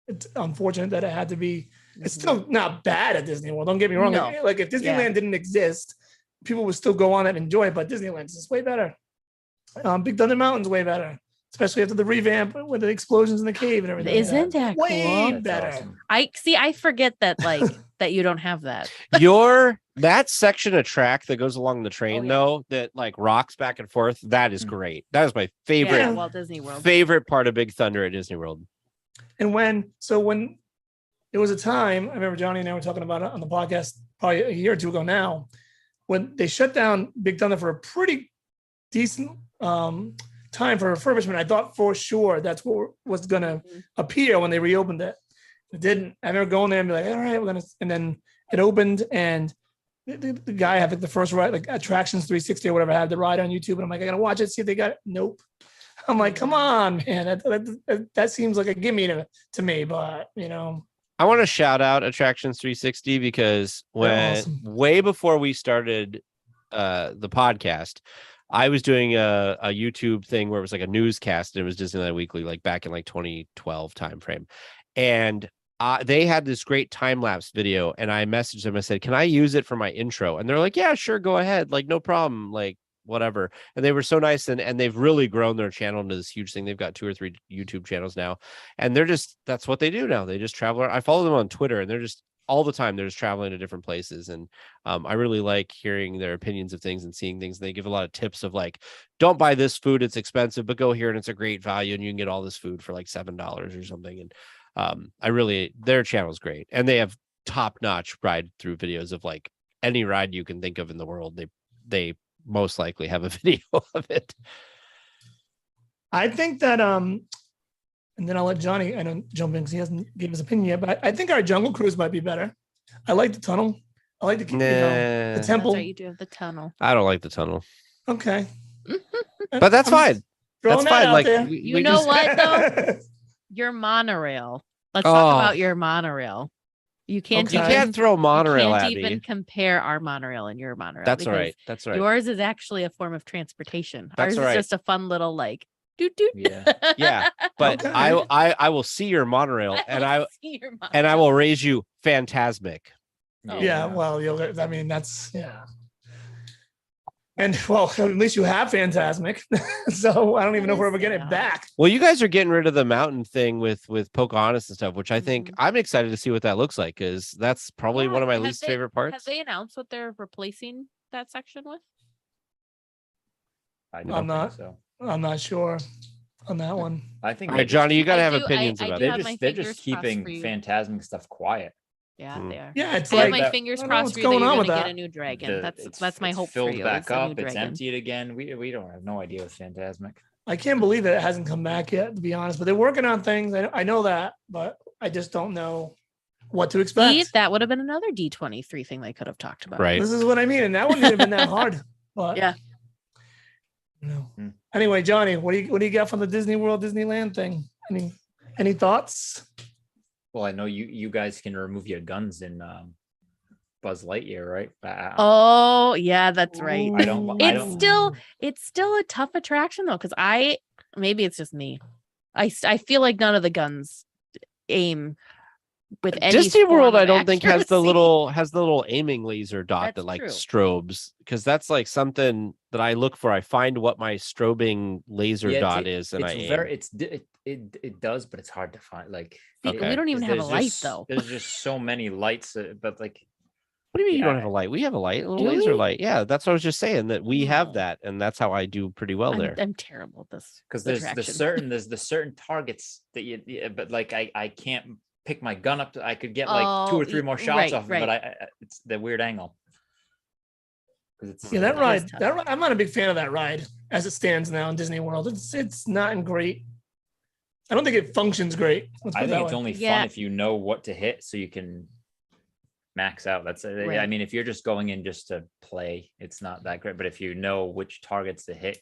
Speaker 1: It's unfortunate that it had to be. It's still not bad at Disney World. Don't get me wrong.
Speaker 4: No.
Speaker 1: Like if Disneyland didn't exist, people would still go on it and enjoy it. But Disneyland's is way better. Big Thunder Mountain's way better, especially after the revamp with the explosions in the cave and everything.
Speaker 4: Isn't that
Speaker 1: way
Speaker 4: cool?
Speaker 1: better?
Speaker 3: awesome.
Speaker 4: I forget that that you don't have that.
Speaker 2: That section of track that goes along the train
Speaker 4: yeah.
Speaker 2: though, that like rocks back and forth, that is
Speaker 3: Mm.
Speaker 2: great. That is my favorite
Speaker 4: Yeah, Walt Disney World.
Speaker 2: favorite part of Big Thunder at Disney World.
Speaker 1: And when there was a time, I remember Johnny and I were talking about it on the podcast probably a year or two ago now, when they shut down Big Thunder for a pretty decent time for refurbishment. I thought for sure that's what was going to
Speaker 4: Mhm.
Speaker 1: appear when they reopened it. It didn't. I remember going there and be like, all right, we're going to, and then it opened, and the guy had like the first ride, like Attractions 360 or whatever, had the ride on YouTube. And I'm like, I got to watch it, see if they got it. Nope. I'm like, come on, man. That seems like a gimme to me, but
Speaker 2: I want to shout out Attractions 360 because
Speaker 1: They're awesome.
Speaker 2: way before we started the podcast, I was doing a YouTube thing where it was like a newscast and it was Disneyland Weekly, like back in like 2012 timeframe. And they had this great time lapse video, and I messaged them. I said, "Can I use it for my intro?" And they're like, "Yeah, sure, go ahead. Like, no problem. Like, whatever." And they were so nice, and they've really grown their channel into this huge thing. They've got 2 or 3 YouTube channels now, and that's what they do now. They just travel. I follow them on Twitter, and they're just all the time. They're just traveling to different places, and I really like hearing their opinions of things and seeing things. They give a lot of tips of like, don't buy this food; it's expensive, but go here and it's a great value, and you can get all this food for like $7 or something. And their channel is great, and they have top-notch ride through videos of like any ride you can think of in the world. They most likely have a video of it.
Speaker 1: I think that and then I'll let Johnny jump in because he hasn't given his opinion yet, but I think our Jungle Cruise might be better. I like the tunnel. I like the
Speaker 2: Nah.
Speaker 1: temple.
Speaker 4: That's right, you do have the tunnel.
Speaker 2: I don't like the tunnel,
Speaker 1: Okay.
Speaker 2: but that's fine. That's fine. Like
Speaker 4: You know what, though? Your monorail. Let's talk about your monorail. You can't.
Speaker 1: Okay.
Speaker 2: You can't throw monorail
Speaker 4: you
Speaker 2: at
Speaker 4: can't
Speaker 2: me.
Speaker 4: even compare our monorail and your monorail.
Speaker 2: That's all
Speaker 4: because
Speaker 2: right. That's right.
Speaker 4: Yours is actually a form of transportation.
Speaker 2: That's
Speaker 4: Ours
Speaker 2: right.
Speaker 4: is just a fun little like doot doot.
Speaker 3: Yeah.
Speaker 2: Yeah, but
Speaker 1: Okay.
Speaker 2: I will see your monorail, and I
Speaker 4: see your
Speaker 2: will raise you Phantasmic.
Speaker 4: Oh,
Speaker 1: Yeah, well, that's And well, at least you have Phantasmic. So I don't even know if we're ever getting it back.
Speaker 2: Well, you guys are getting rid of the mountain thing with Pocahontas and stuff, which I think I'm excited to see what that looks like, because that's probably one of my least favorite parts.
Speaker 4: Have they announced what they're replacing that section with?
Speaker 3: I
Speaker 1: I'm
Speaker 3: don't
Speaker 1: not-
Speaker 3: think so.
Speaker 1: I'm not sure on that one.
Speaker 3: I think
Speaker 2: All right, Johnny, you got to have opinions
Speaker 4: I
Speaker 2: about
Speaker 4: do
Speaker 2: it.
Speaker 4: have my
Speaker 3: they're
Speaker 4: fingers
Speaker 3: just
Speaker 4: crossed
Speaker 3: keeping
Speaker 4: for you.
Speaker 3: Phantasmic stuff quiet.
Speaker 4: Yeah, they are.
Speaker 1: Yeah, it's
Speaker 4: I have
Speaker 1: like
Speaker 4: my fingers
Speaker 1: I don't know
Speaker 4: crossed
Speaker 1: what's
Speaker 4: for you that
Speaker 1: going
Speaker 4: you're
Speaker 1: on
Speaker 4: going to
Speaker 1: with
Speaker 4: get
Speaker 1: that.
Speaker 4: a new dragon.
Speaker 3: It's
Speaker 4: That's my hope for
Speaker 3: filled
Speaker 4: you.
Speaker 3: back
Speaker 4: It's a new
Speaker 3: up. It's
Speaker 4: dragon.
Speaker 3: emptied again. We don't have no idea with Phantasmic.
Speaker 1: I can't believe that it hasn't come back yet, to be honest. But they're working on things. I know that, but I just don't know what to expect.
Speaker 4: See, that would have been another D23 thing they could have talked about.
Speaker 2: Right.
Speaker 1: This is what I mean, and that wouldn't have been that hard. But
Speaker 4: Yeah.
Speaker 1: No.
Speaker 3: Hmm.
Speaker 1: Anyway, Johnny, what do you got from the Disney World Disneyland thing? Any thoughts?
Speaker 3: Well, I know you guys can remove your guns in Buzz Lightyear, right?
Speaker 4: Oh, yeah, that's right.
Speaker 3: I don't.
Speaker 4: It's still a tough attraction though, because maybe it's just me. I feel like none of the guns aim with any
Speaker 2: Disney
Speaker 4: form
Speaker 2: World,
Speaker 4: of
Speaker 2: I don't think has the
Speaker 4: accuracy.
Speaker 2: little aiming laser dot
Speaker 4: That's
Speaker 2: that like
Speaker 4: true.
Speaker 2: strobes, because that's like something that I look for. I find what my strobing laser dot is, and I aim.
Speaker 3: It does, but it's hard to find. Like,
Speaker 2: Okay.
Speaker 4: We don't even have a
Speaker 3: there's
Speaker 4: light
Speaker 3: just-
Speaker 4: though.
Speaker 3: There's just so many lights, but like,
Speaker 2: What do you mean you don't
Speaker 3: Yeah.
Speaker 2: have a light? We have a light, a little
Speaker 4: Do
Speaker 2: laser
Speaker 4: we?
Speaker 2: light. Yeah, that's what I was just saying, that we have
Speaker 4: Oh.
Speaker 2: that, and that's how I do pretty well there.
Speaker 4: I'm terrible at this.
Speaker 3: because
Speaker 4: attraction.
Speaker 3: there's the certain targets that but like I can't pick my gun up. I could get like 2 or 3 more shots
Speaker 4: right,
Speaker 3: off,
Speaker 4: right.
Speaker 3: but it's the weird angle. Because it's
Speaker 1: Yeah, that
Speaker 4: It
Speaker 1: ride.
Speaker 4: is tough.
Speaker 1: I'm not a big fan of that ride as it stands now in Disney World. It's not in great. I don't think it functions great. Let's put
Speaker 3: I
Speaker 1: it
Speaker 3: think
Speaker 1: that
Speaker 3: it's
Speaker 1: way.
Speaker 3: only
Speaker 4: Yeah.
Speaker 3: fun if you know what to hit, so you can max out. That's I
Speaker 4: Right.
Speaker 3: mean, if you're just going in just to play, it's not that great. But if you know which targets to hit,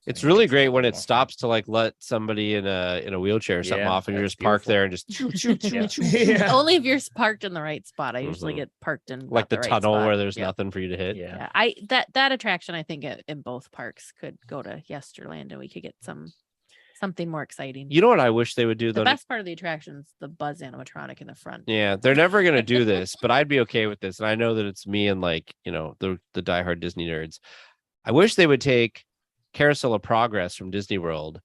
Speaker 2: It's really great when
Speaker 3: more
Speaker 2: it
Speaker 3: fun.
Speaker 2: stops to like let somebody in a wheelchair or something
Speaker 3: Yeah,
Speaker 2: off, and you're
Speaker 3: that's
Speaker 2: just parked
Speaker 3: beautiful.
Speaker 2: there and just choo, choo, choo,
Speaker 3: Yeah.
Speaker 2: choo,
Speaker 1: Yeah.
Speaker 4: Only if you're parked in the right spot. I usually
Speaker 2: Mhm.
Speaker 4: get parked in
Speaker 2: like
Speaker 4: not
Speaker 2: the
Speaker 4: right
Speaker 2: tunnel
Speaker 4: spot.
Speaker 2: where there's
Speaker 4: Yeah.
Speaker 2: nothing for you to hit.
Speaker 3: Yeah.
Speaker 4: Yeah, that attraction I think in both parks could go to Yesterland and we could get something more exciting.
Speaker 2: You know what I wish they would do
Speaker 4: The
Speaker 2: though?
Speaker 4: best part of the attraction is the Buzz animatronic in the front.
Speaker 2: Yeah, they're never gonna do this, but I'd be okay with this. And I know that it's me and like, the diehard Disney nerds. I wish they would take Carousel of Progress from Disney World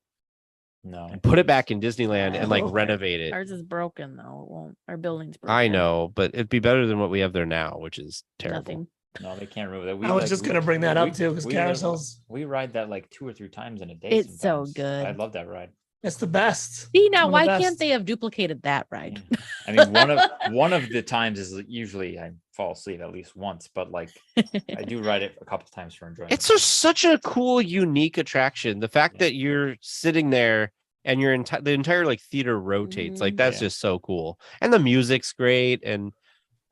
Speaker 3: No.
Speaker 2: and put it back in Disneyland and like
Speaker 1: Oh.
Speaker 2: renovate it.
Speaker 4: Ours is broken though. It won't. Our building's broken.
Speaker 2: I know, but it'd be better than what we have there now, which is terrible.
Speaker 4: Nothing.
Speaker 3: No, they can't remove that.
Speaker 1: I was just gonna bring that up too, because
Speaker 3: we-
Speaker 1: carousels.
Speaker 3: We ride that like 2 or 3 times in a day.
Speaker 4: It's so
Speaker 3: sometimes.
Speaker 4: good.
Speaker 3: I love that ride.
Speaker 1: It's the best.
Speaker 4: See now,
Speaker 1: One of
Speaker 4: why
Speaker 1: the
Speaker 4: can't
Speaker 1: best.
Speaker 4: they have duplicated that ride?
Speaker 3: Yeah. I mean, one of the times is usually I fall asleep at least once, but like I do ride it a couple times for enjoyment.
Speaker 2: It's just such a cool, unique attraction. The fact
Speaker 3: Yeah.
Speaker 2: that you're sitting there and the entire like theater rotates, like that's
Speaker 3: Yeah.
Speaker 2: just so cool. And the music's great. And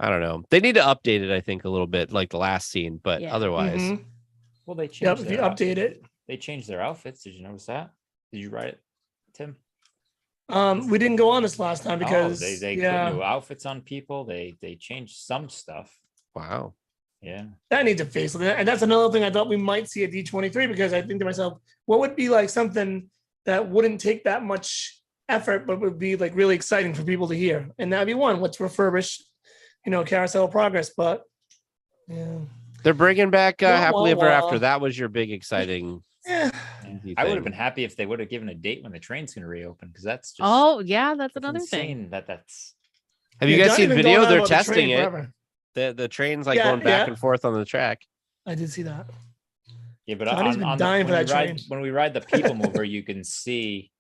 Speaker 2: I don't know, they need to update it, I think, a little bit, like the last scene, but
Speaker 4: Yeah.
Speaker 2: otherwise,
Speaker 1: Mhm.
Speaker 3: Well, they changed
Speaker 1: Yep, if you
Speaker 3: it up.
Speaker 1: update it.
Speaker 3: they changed their outfits. Did you notice that? Did you write it, Tim?
Speaker 1: We didn't go on this last time because
Speaker 3: they put new outfits on people. They changed some stuff.
Speaker 2: Wow.
Speaker 3: Yeah.
Speaker 1: That needs a facelift. And that's another thing I thought we might see at D23, because I think to myself, what would be like something that wouldn't take that much effort, but would be like really exciting for people to hear? And that'd be one, let's refurbish, Carousel of Progress. But yeah.
Speaker 2: They're bringing back Happily Ever After.
Speaker 1: Wah.
Speaker 2: That was your big exciting.
Speaker 1: Yeah.
Speaker 3: I would have been happy if they would have given a date when the train's going to reopen, because that's just
Speaker 4: that's
Speaker 3: it's
Speaker 4: another thing.
Speaker 3: insane that's.
Speaker 2: Have you guys seen
Speaker 1: Johnny's been
Speaker 2: video?
Speaker 1: going on
Speaker 2: They're
Speaker 1: about the
Speaker 2: testing
Speaker 1: train
Speaker 2: it.
Speaker 1: forever.
Speaker 2: The train's like going back and forth on the track.
Speaker 1: I did see that.
Speaker 3: Yeah, but
Speaker 1: Johnny's been dying for that train.
Speaker 3: When we ride the People Mover, you can see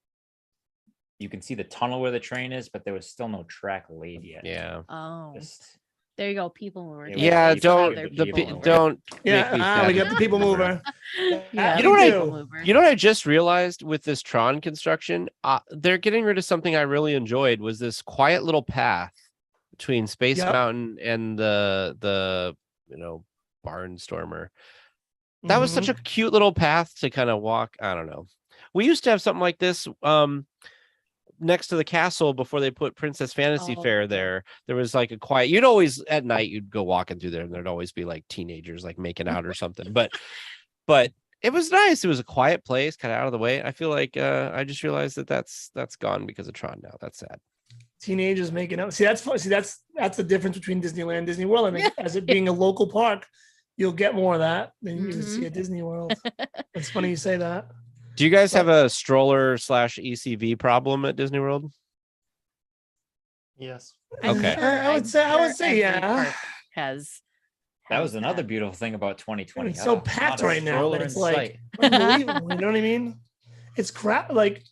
Speaker 3: the tunnel where the train is, but there was still no track laid yet.
Speaker 2: Yeah.
Speaker 4: Oh,
Speaker 3: Just,
Speaker 4: there you go. People mover.
Speaker 2: Yeah, don't
Speaker 3: People
Speaker 2: don't.
Speaker 1: Yeah,
Speaker 2: make me
Speaker 1: we
Speaker 2: sad.
Speaker 1: got the People Mover.
Speaker 4: Yeah,
Speaker 2: You know what
Speaker 4: People mover.
Speaker 2: You know what I just realized with this Tron construction? They're getting rid of something I really enjoyed, was this quiet little path between Space
Speaker 1: Yep.
Speaker 2: Mountain and the Barnstormer. That was such a cute little path to kind of walk. I don't know. We used to have something like this next to the castle before they put Princess Fantasy Fair there. There was like a quiet, you'd always at night you'd go walking through there and there'd always be like teenagers like making out or something. But it was nice. It was a quiet place, kind of out of the way. I feel like I just realized that's gone because of Tron now. That's sad.
Speaker 1: Teenagers making out. See, that's fun. See, that's the difference between Disneyland and Disney World. I think as it being a local park, you'll get more of that than you see at Disney World. It's funny you say that.
Speaker 2: Do you guys have a stroller / ECV problem at Disney World?
Speaker 3: yes.
Speaker 2: Okay.
Speaker 1: I would say
Speaker 4: every
Speaker 1: yeah.
Speaker 4: park has.
Speaker 3: That was another beautiful thing about 2020.
Speaker 1: It's so packed right now that it's like unbelievable. You know what I mean? It's crowd, like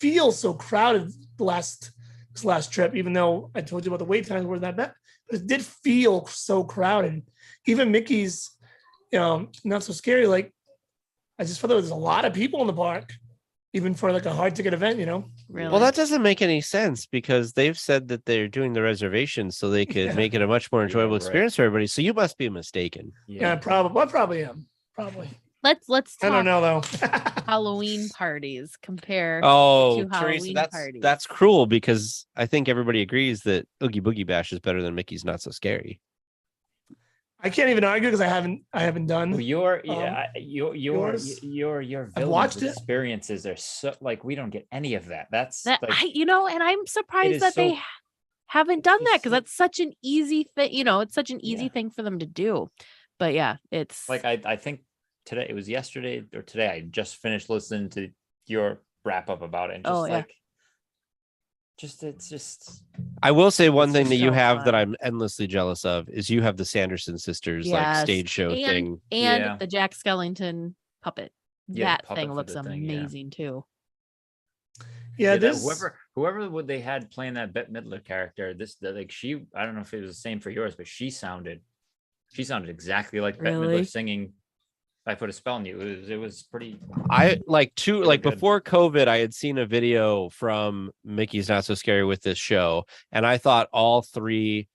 Speaker 1: feels so crowded this last trip, even though I told you about the wait times weren't that bad, but it did feel so crowded. Even Mickey's, Not So Scary. Like, I just felt there was a lot of people in the park, even for like a hard ticket event,
Speaker 4: Really?
Speaker 2: Well, that doesn't make any sense because they've said that they're doing the reservations so they could make it a much more enjoyable
Speaker 3: right.
Speaker 2: experience for everybody. So you must be mistaken.
Speaker 1: Yeah, probably. I probably am. Probably.
Speaker 4: Let's
Speaker 1: I
Speaker 4: talk
Speaker 1: don't know though.
Speaker 4: Halloween parties. Compare.
Speaker 2: Oh,
Speaker 4: to
Speaker 2: Teresa,
Speaker 4: Halloween
Speaker 2: that's
Speaker 4: parties.
Speaker 2: that's cruel because I think everybody agrees that Oogie Boogie Bash is better than Mickey's Not So Scary.
Speaker 1: I can't even argue because I haven't done.
Speaker 3: Well, your
Speaker 1: yours?
Speaker 3: your
Speaker 1: I've watched
Speaker 3: villain's
Speaker 1: it.
Speaker 3: experiences are so like we don't get any of that. That's
Speaker 4: That
Speaker 3: like,
Speaker 4: and I'm surprised
Speaker 3: is
Speaker 4: that they
Speaker 3: so-
Speaker 4: haven't done
Speaker 3: it's
Speaker 4: that because
Speaker 3: so-
Speaker 4: that's such an easy thing. It's such an easy
Speaker 3: Yeah.
Speaker 4: thing for them to do. But yeah, it's
Speaker 3: like I think today it was yesterday or today I just finished listening to your wrap up about it and it's just
Speaker 2: I will say one
Speaker 3: It's
Speaker 2: thing
Speaker 3: just
Speaker 2: that you
Speaker 4: so
Speaker 2: have that
Speaker 4: fun.
Speaker 2: I'm endlessly jealous of is you have the Sanderson sisters like
Speaker 4: Yes.
Speaker 2: stage show thing.
Speaker 4: and
Speaker 3: Yeah.
Speaker 4: the Jack Skellington puppet.
Speaker 3: Yeah, the
Speaker 4: That
Speaker 3: puppet
Speaker 4: thing
Speaker 3: for
Speaker 4: looks
Speaker 3: the thing, yeah.
Speaker 4: amazing too.
Speaker 1: Yeah,
Speaker 3: that
Speaker 1: this
Speaker 3: whoever would they had playing that Bette Midler character, I don't know if it was the same for yours, but she sounded exactly like Bette
Speaker 4: Really?
Speaker 3: Midler singing I Put a Spell on You. It was pretty
Speaker 2: I
Speaker 3: Really good.
Speaker 2: before COVID, I had seen a video from Mickey's Not So Scary with this show, and I thought all three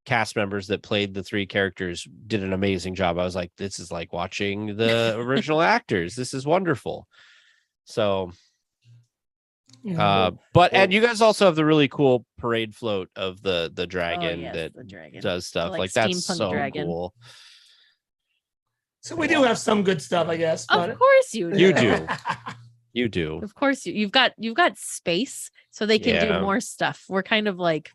Speaker 2: cast members that played the three characters did an amazing job. I was like, this is like watching the original actors. This is wonderful. So and you guys also have the really cool parade float of the dragon that
Speaker 4: the dragon.
Speaker 2: does stuff
Speaker 4: like
Speaker 2: like that's
Speaker 4: steampunk
Speaker 2: so
Speaker 4: dragon.
Speaker 2: cool.
Speaker 1: so we do have some good stuff, I guess. But
Speaker 4: Of course you do.
Speaker 2: You do. You do.
Speaker 4: Of course you've got space so they can
Speaker 2: Yeah.
Speaker 4: do more stuff. We're kind of like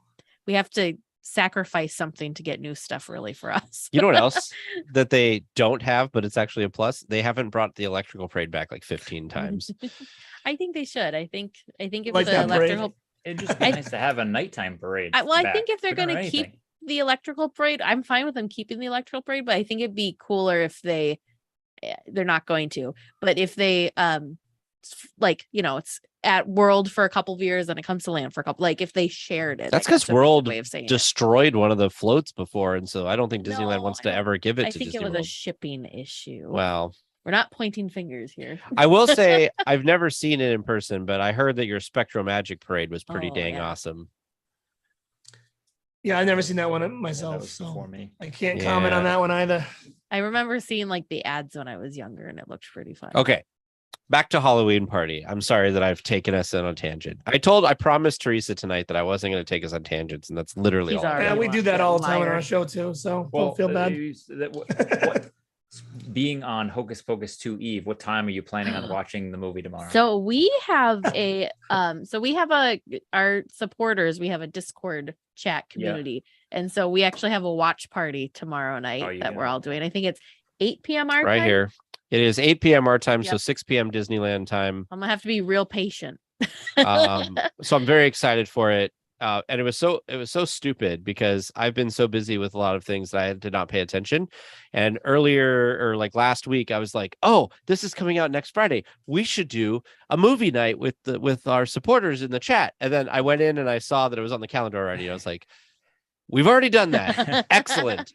Speaker 4: we have to sacrifice something to get new stuff really for us.
Speaker 2: You know what else that they don't have, but it's actually a plus? They haven't brought the electrical parade back like 15 times.
Speaker 4: I think they should. I think if
Speaker 1: Like
Speaker 4: the
Speaker 1: that parade.
Speaker 4: electrical
Speaker 3: it'd just be nice to have a nighttime parade.
Speaker 4: I
Speaker 3: back.
Speaker 4: think if they're
Speaker 3: We don't
Speaker 4: going
Speaker 3: have
Speaker 4: to keep
Speaker 3: anything.
Speaker 4: the electrical parade, I'm fine with them keeping the electrical parade, but I think it'd be cooler if they're not going to. But if they it's at World for a couple of years and it comes to Land for a couple, like if they shared it.
Speaker 2: That's
Speaker 4: I guess
Speaker 2: because
Speaker 4: would be the
Speaker 2: World
Speaker 4: way of saying it.
Speaker 2: destroyed one of the floats before, and so I don't think Disneyland
Speaker 4: No,
Speaker 2: wants
Speaker 4: I
Speaker 2: to
Speaker 4: don't-
Speaker 2: ever give it
Speaker 4: I
Speaker 2: to
Speaker 4: think
Speaker 2: Disney
Speaker 4: it was
Speaker 2: World.
Speaker 4: a shipping issue.
Speaker 2: Wow.
Speaker 4: We're not pointing fingers here.
Speaker 2: I will say I've never seen it in person, but I heard that your Spectro Magic parade was pretty
Speaker 4: Oh,
Speaker 2: dang
Speaker 4: yeah.
Speaker 2: awesome.
Speaker 1: Yeah, I've never seen that one
Speaker 3: Yeah,
Speaker 1: myself,
Speaker 3: that was before
Speaker 1: so
Speaker 3: me.
Speaker 1: I can't comment on
Speaker 2: Yeah.
Speaker 1: that one either.
Speaker 4: I remember seeing like the ads when I was younger, and it looked pretty fun.
Speaker 2: Okay. Back to Halloween party. I'm sorry that I've taken us on a tangent. I promised Teresa tonight that I wasn't going to take us on tangents, and that's literally
Speaker 4: He's
Speaker 2: all. I
Speaker 4: already
Speaker 2: did.
Speaker 1: Yeah, we do that
Speaker 4: Yeah,
Speaker 1: all the time on
Speaker 4: liar.
Speaker 1: our show too, so
Speaker 3: Well,
Speaker 1: don't feel bad.
Speaker 3: what, being on Hocus Pocus 2 Eve, what time are you planning on watching the movie tomorrow?
Speaker 4: So we have our supporters, we have a Discord chat
Speaker 3: Yeah.
Speaker 4: community. And so we actually have a watch party tomorrow night
Speaker 3: you
Speaker 4: that we're
Speaker 3: do?
Speaker 4: all doing. I think it's 8 p.m. our
Speaker 2: Right
Speaker 4: time.
Speaker 2: here. It is 8 p.m. our time, so
Speaker 4: Yep.
Speaker 2: 6 p.m. Disneyland time.
Speaker 4: I'm gonna have to be real patient.
Speaker 2: So I'm very excited for it. And it was so stupid because I've been so busy with a lot of things that I did not pay attention. And earlier, or like last week, I was like, "Oh, this is coming out next Friday. We should do a movie night with our supporters in the chat." And then I went in and I saw that it was on the calendar already. I was like, "We've already done that. Excellent."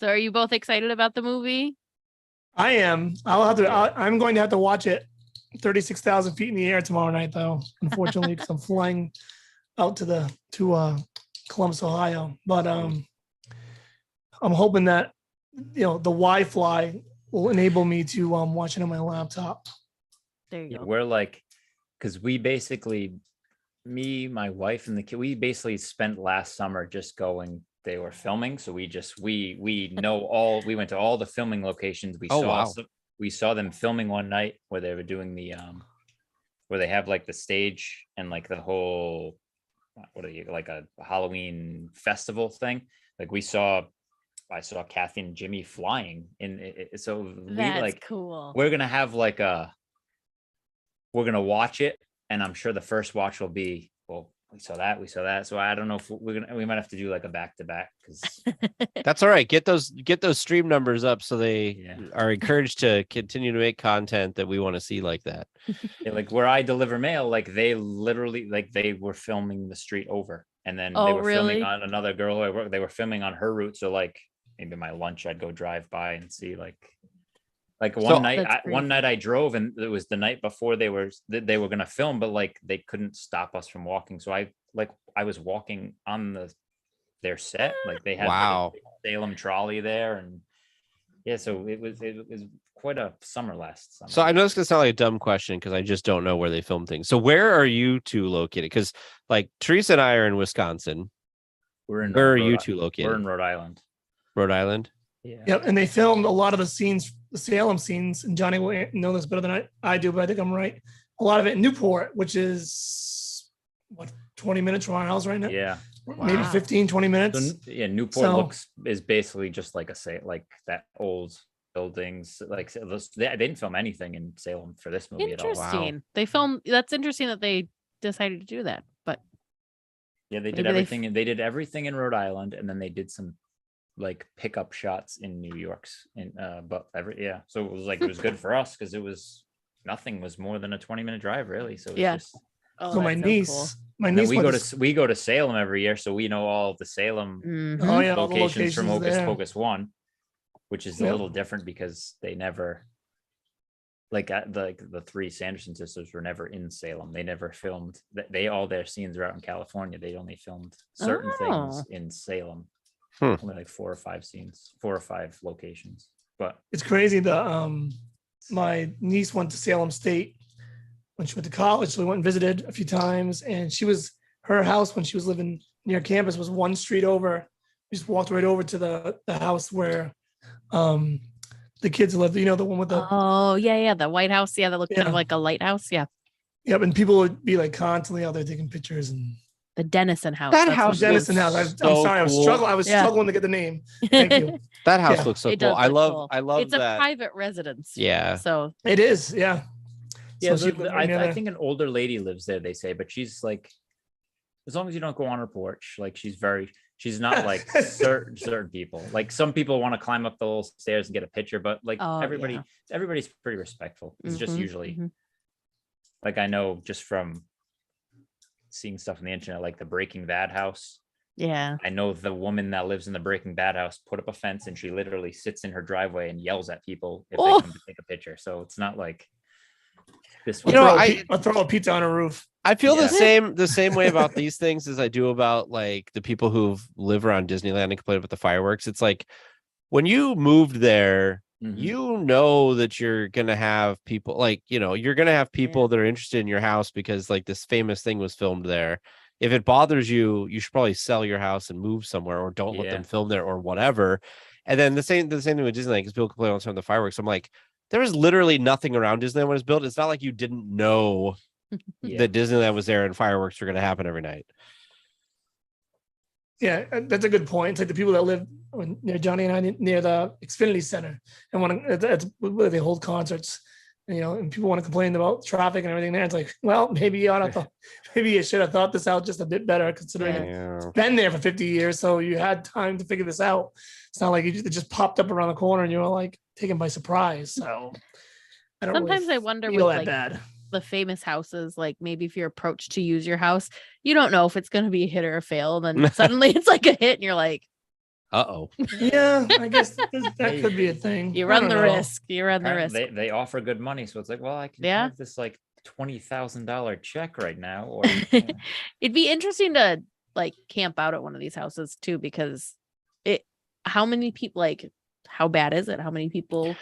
Speaker 4: So are you both excited about the movie?
Speaker 1: I am. I'm going to have to watch it 36,000 feet in the air tomorrow night, though. Unfortunately, because I'm flying out to Columbus, Ohio. But I'm hoping that the Wi-Fi will enable me to watch it on my laptop.
Speaker 4: There you
Speaker 3: Yeah,
Speaker 4: go.
Speaker 3: we're like, because we basically, me, my wife, and the kid, we basically spent last summer just going. They were filming, so we know all. We went to all the filming locations. We saw them filming one night where they were doing the where they have like the stage and like the whole like a Halloween festival thing. Like I saw Kathy and Jimmy flying in it. So
Speaker 4: That's cool.
Speaker 3: we're gonna have we're gonna watch it, and I'm sure the first watch will be, well, we saw that. So I don't know if we might have to do like a back-to-back, because
Speaker 2: That's all right. Get those stream numbers up so they
Speaker 3: Yeah.
Speaker 2: are encouraged to continue to make content that we want to see like that.
Speaker 3: like where I deliver mail, like they literally they were filming the street over, and then they
Speaker 4: Oh,
Speaker 3: were
Speaker 4: really?
Speaker 3: filming on another girl who I work. They were filming on her route. So like maybe my lunch, I'd go drive by and see like one night.
Speaker 4: That's
Speaker 3: One
Speaker 4: crazy.
Speaker 3: night I drove, and it was the night before they were gonna film, but like they couldn't stop us from walking. So I was walking on their set, like they had
Speaker 2: Wow.
Speaker 3: like, a Salem trolley there, and yeah, so it was quite a summer last summer.
Speaker 2: So I know this gonna sound like a dumb question because I just don't know where they film things. So where are you two located? Because like Teresa and I are in Wisconsin.
Speaker 3: Where
Speaker 2: Where are you two located?
Speaker 3: We're in Rhode Island.
Speaker 2: Rhode Island.
Speaker 3: Yeah.
Speaker 1: Yep, and they filmed a lot of the scenes, the Salem scenes, and Johnny will know this better than I do, but I think I'm right. A lot of it in Newport, which is 20 minutes from our house right now.
Speaker 3: Yeah.
Speaker 1: Maybe
Speaker 4: Wow.
Speaker 1: 15, 20 minutes.
Speaker 3: So, yeah, Newport
Speaker 1: So-
Speaker 3: is basically just like like that old buildings. Like they didn't film anything in Salem for this movie at all.
Speaker 4: Interesting. They filmed. That's interesting that they decided to do that. But
Speaker 3: Yeah, they
Speaker 4: Maybe
Speaker 3: did
Speaker 4: they
Speaker 3: everything. They did everything in Rhode Island, and then they did some like pickup shots in New York's. So it was good for us because nothing was more than a 20-minute drive, really. So
Speaker 4: Yeah.
Speaker 3: just,
Speaker 4: oh,
Speaker 1: So my
Speaker 4: that's so
Speaker 1: niece,
Speaker 4: cool.
Speaker 1: my
Speaker 3: and then
Speaker 1: niece
Speaker 3: we go to Salem every year, so we know all of the Salem
Speaker 4: Mhm.
Speaker 1: Oh yeah, all the
Speaker 3: locations from
Speaker 1: locations
Speaker 3: Hocus
Speaker 1: there.
Speaker 3: Pocus 1, which is a
Speaker 1: Yep.
Speaker 3: little different because they never, the three Sanderson sisters were never in Salem. They never filmed. All their scenes are out in California. They only filmed certain things
Speaker 4: Oh.
Speaker 3: in Salem.
Speaker 2: Hmm.
Speaker 3: Only like 4 or 5 scenes, 4 or 5 locations. But
Speaker 1: It's crazy. My niece went to Salem State when she went to college. So we went and visited a few times, and her house when she was living near campus was one street over. We just walked right over to the house where the kids lived. The one with the
Speaker 4: Oh yeah, the White House. Yeah, that looked kind of
Speaker 1: Yeah.
Speaker 4: like a lighthouse. Yeah,
Speaker 1: yep, and people would be like constantly out there taking pictures and
Speaker 4: the Dennison House.
Speaker 2: That
Speaker 4: that's
Speaker 2: house
Speaker 4: what it
Speaker 1: Dennison
Speaker 4: is.
Speaker 1: House. I'm
Speaker 2: so
Speaker 1: sorry,
Speaker 2: cool.
Speaker 1: I was
Speaker 4: Yeah.
Speaker 1: struggling to get the name. Thank you.
Speaker 2: That house
Speaker 1: Yeah.
Speaker 2: looks so
Speaker 4: It
Speaker 2: cool.
Speaker 4: does
Speaker 2: I
Speaker 4: look
Speaker 2: love
Speaker 4: cool.
Speaker 2: I love
Speaker 4: It's a
Speaker 2: that.
Speaker 4: private residence.
Speaker 2: Yeah.
Speaker 4: So
Speaker 1: It is, yeah.
Speaker 3: yeah,
Speaker 1: So she lived right near
Speaker 3: I
Speaker 1: there.
Speaker 3: think an older lady lives there, they say, but she's like, as long as you don't go on her porch, like she's not like certain people. Like some people want to climb up the little stairs and get a picture, but like
Speaker 4: Oh,
Speaker 3: everybody's pretty respectful. It's just
Speaker 4: Mhm,
Speaker 3: usually
Speaker 4: mhm.
Speaker 3: like, I know just from seeing stuff on the internet, like the Breaking Bad house.
Speaker 4: Yeah.
Speaker 3: I know the woman that lives in the Breaking Bad house put up a fence, and she literally sits in her driveway and yells at people if
Speaker 4: Oh.
Speaker 3: they come to take a picture. So it's not like This
Speaker 2: You
Speaker 3: one.
Speaker 2: know,
Speaker 1: I'll throw a pizza on a roof.
Speaker 2: I feel
Speaker 3: Yeah.
Speaker 2: the same way about these things as I do about like the people who live around Disneyland and complain about the fireworks. It's like when you moved there,
Speaker 3: Mhm.
Speaker 2: you know that you're gonna have people like, you know, you're gonna have people that are interested in your house because like this famous thing was filmed there. If it bothers you, you should probably sell your house and move somewhere or don't let them film there or whatever. And then the same thing with Disneyland because people complain all the time about the fireworks. I'm like, there was literally nothing around Disneyland when it was built. It's not like you didn't know that Disneyland was there and fireworks were going to happen every night.
Speaker 1: Yeah, that's a good point. It's like the people that live near Johnny and I near the Xfinity Center and that's where they hold concerts. And, you know, and people want to complain about traffic and everything there. It's like, well, maybe you should have thought this out just a bit better, considering it's been there for 50 years. So you had time to figure this out. It's not like it just popped up around the corner and you were like taken by surprise. So I don't.
Speaker 4: Sometimes
Speaker 1: really
Speaker 4: I wonder
Speaker 1: feel
Speaker 4: with
Speaker 1: that
Speaker 4: like
Speaker 1: bad.
Speaker 4: the famous houses, like maybe if you're approached to use your house, you don't know if it's going to be a hit or a fail. And then suddenly it's like a hit and you're like,
Speaker 2: uh-oh.
Speaker 1: Yeah, I guess that could be a thing.
Speaker 4: you
Speaker 1: I
Speaker 4: run
Speaker 1: don't
Speaker 4: the
Speaker 1: know.
Speaker 4: risk. You run the risk.
Speaker 3: They offer good money, so it's like, well, I can
Speaker 4: Yeah.
Speaker 3: have this like $20,000 check right now, or
Speaker 4: It'd be interesting to like camp out at one of these houses too, because how many people, like, how bad is it? How many people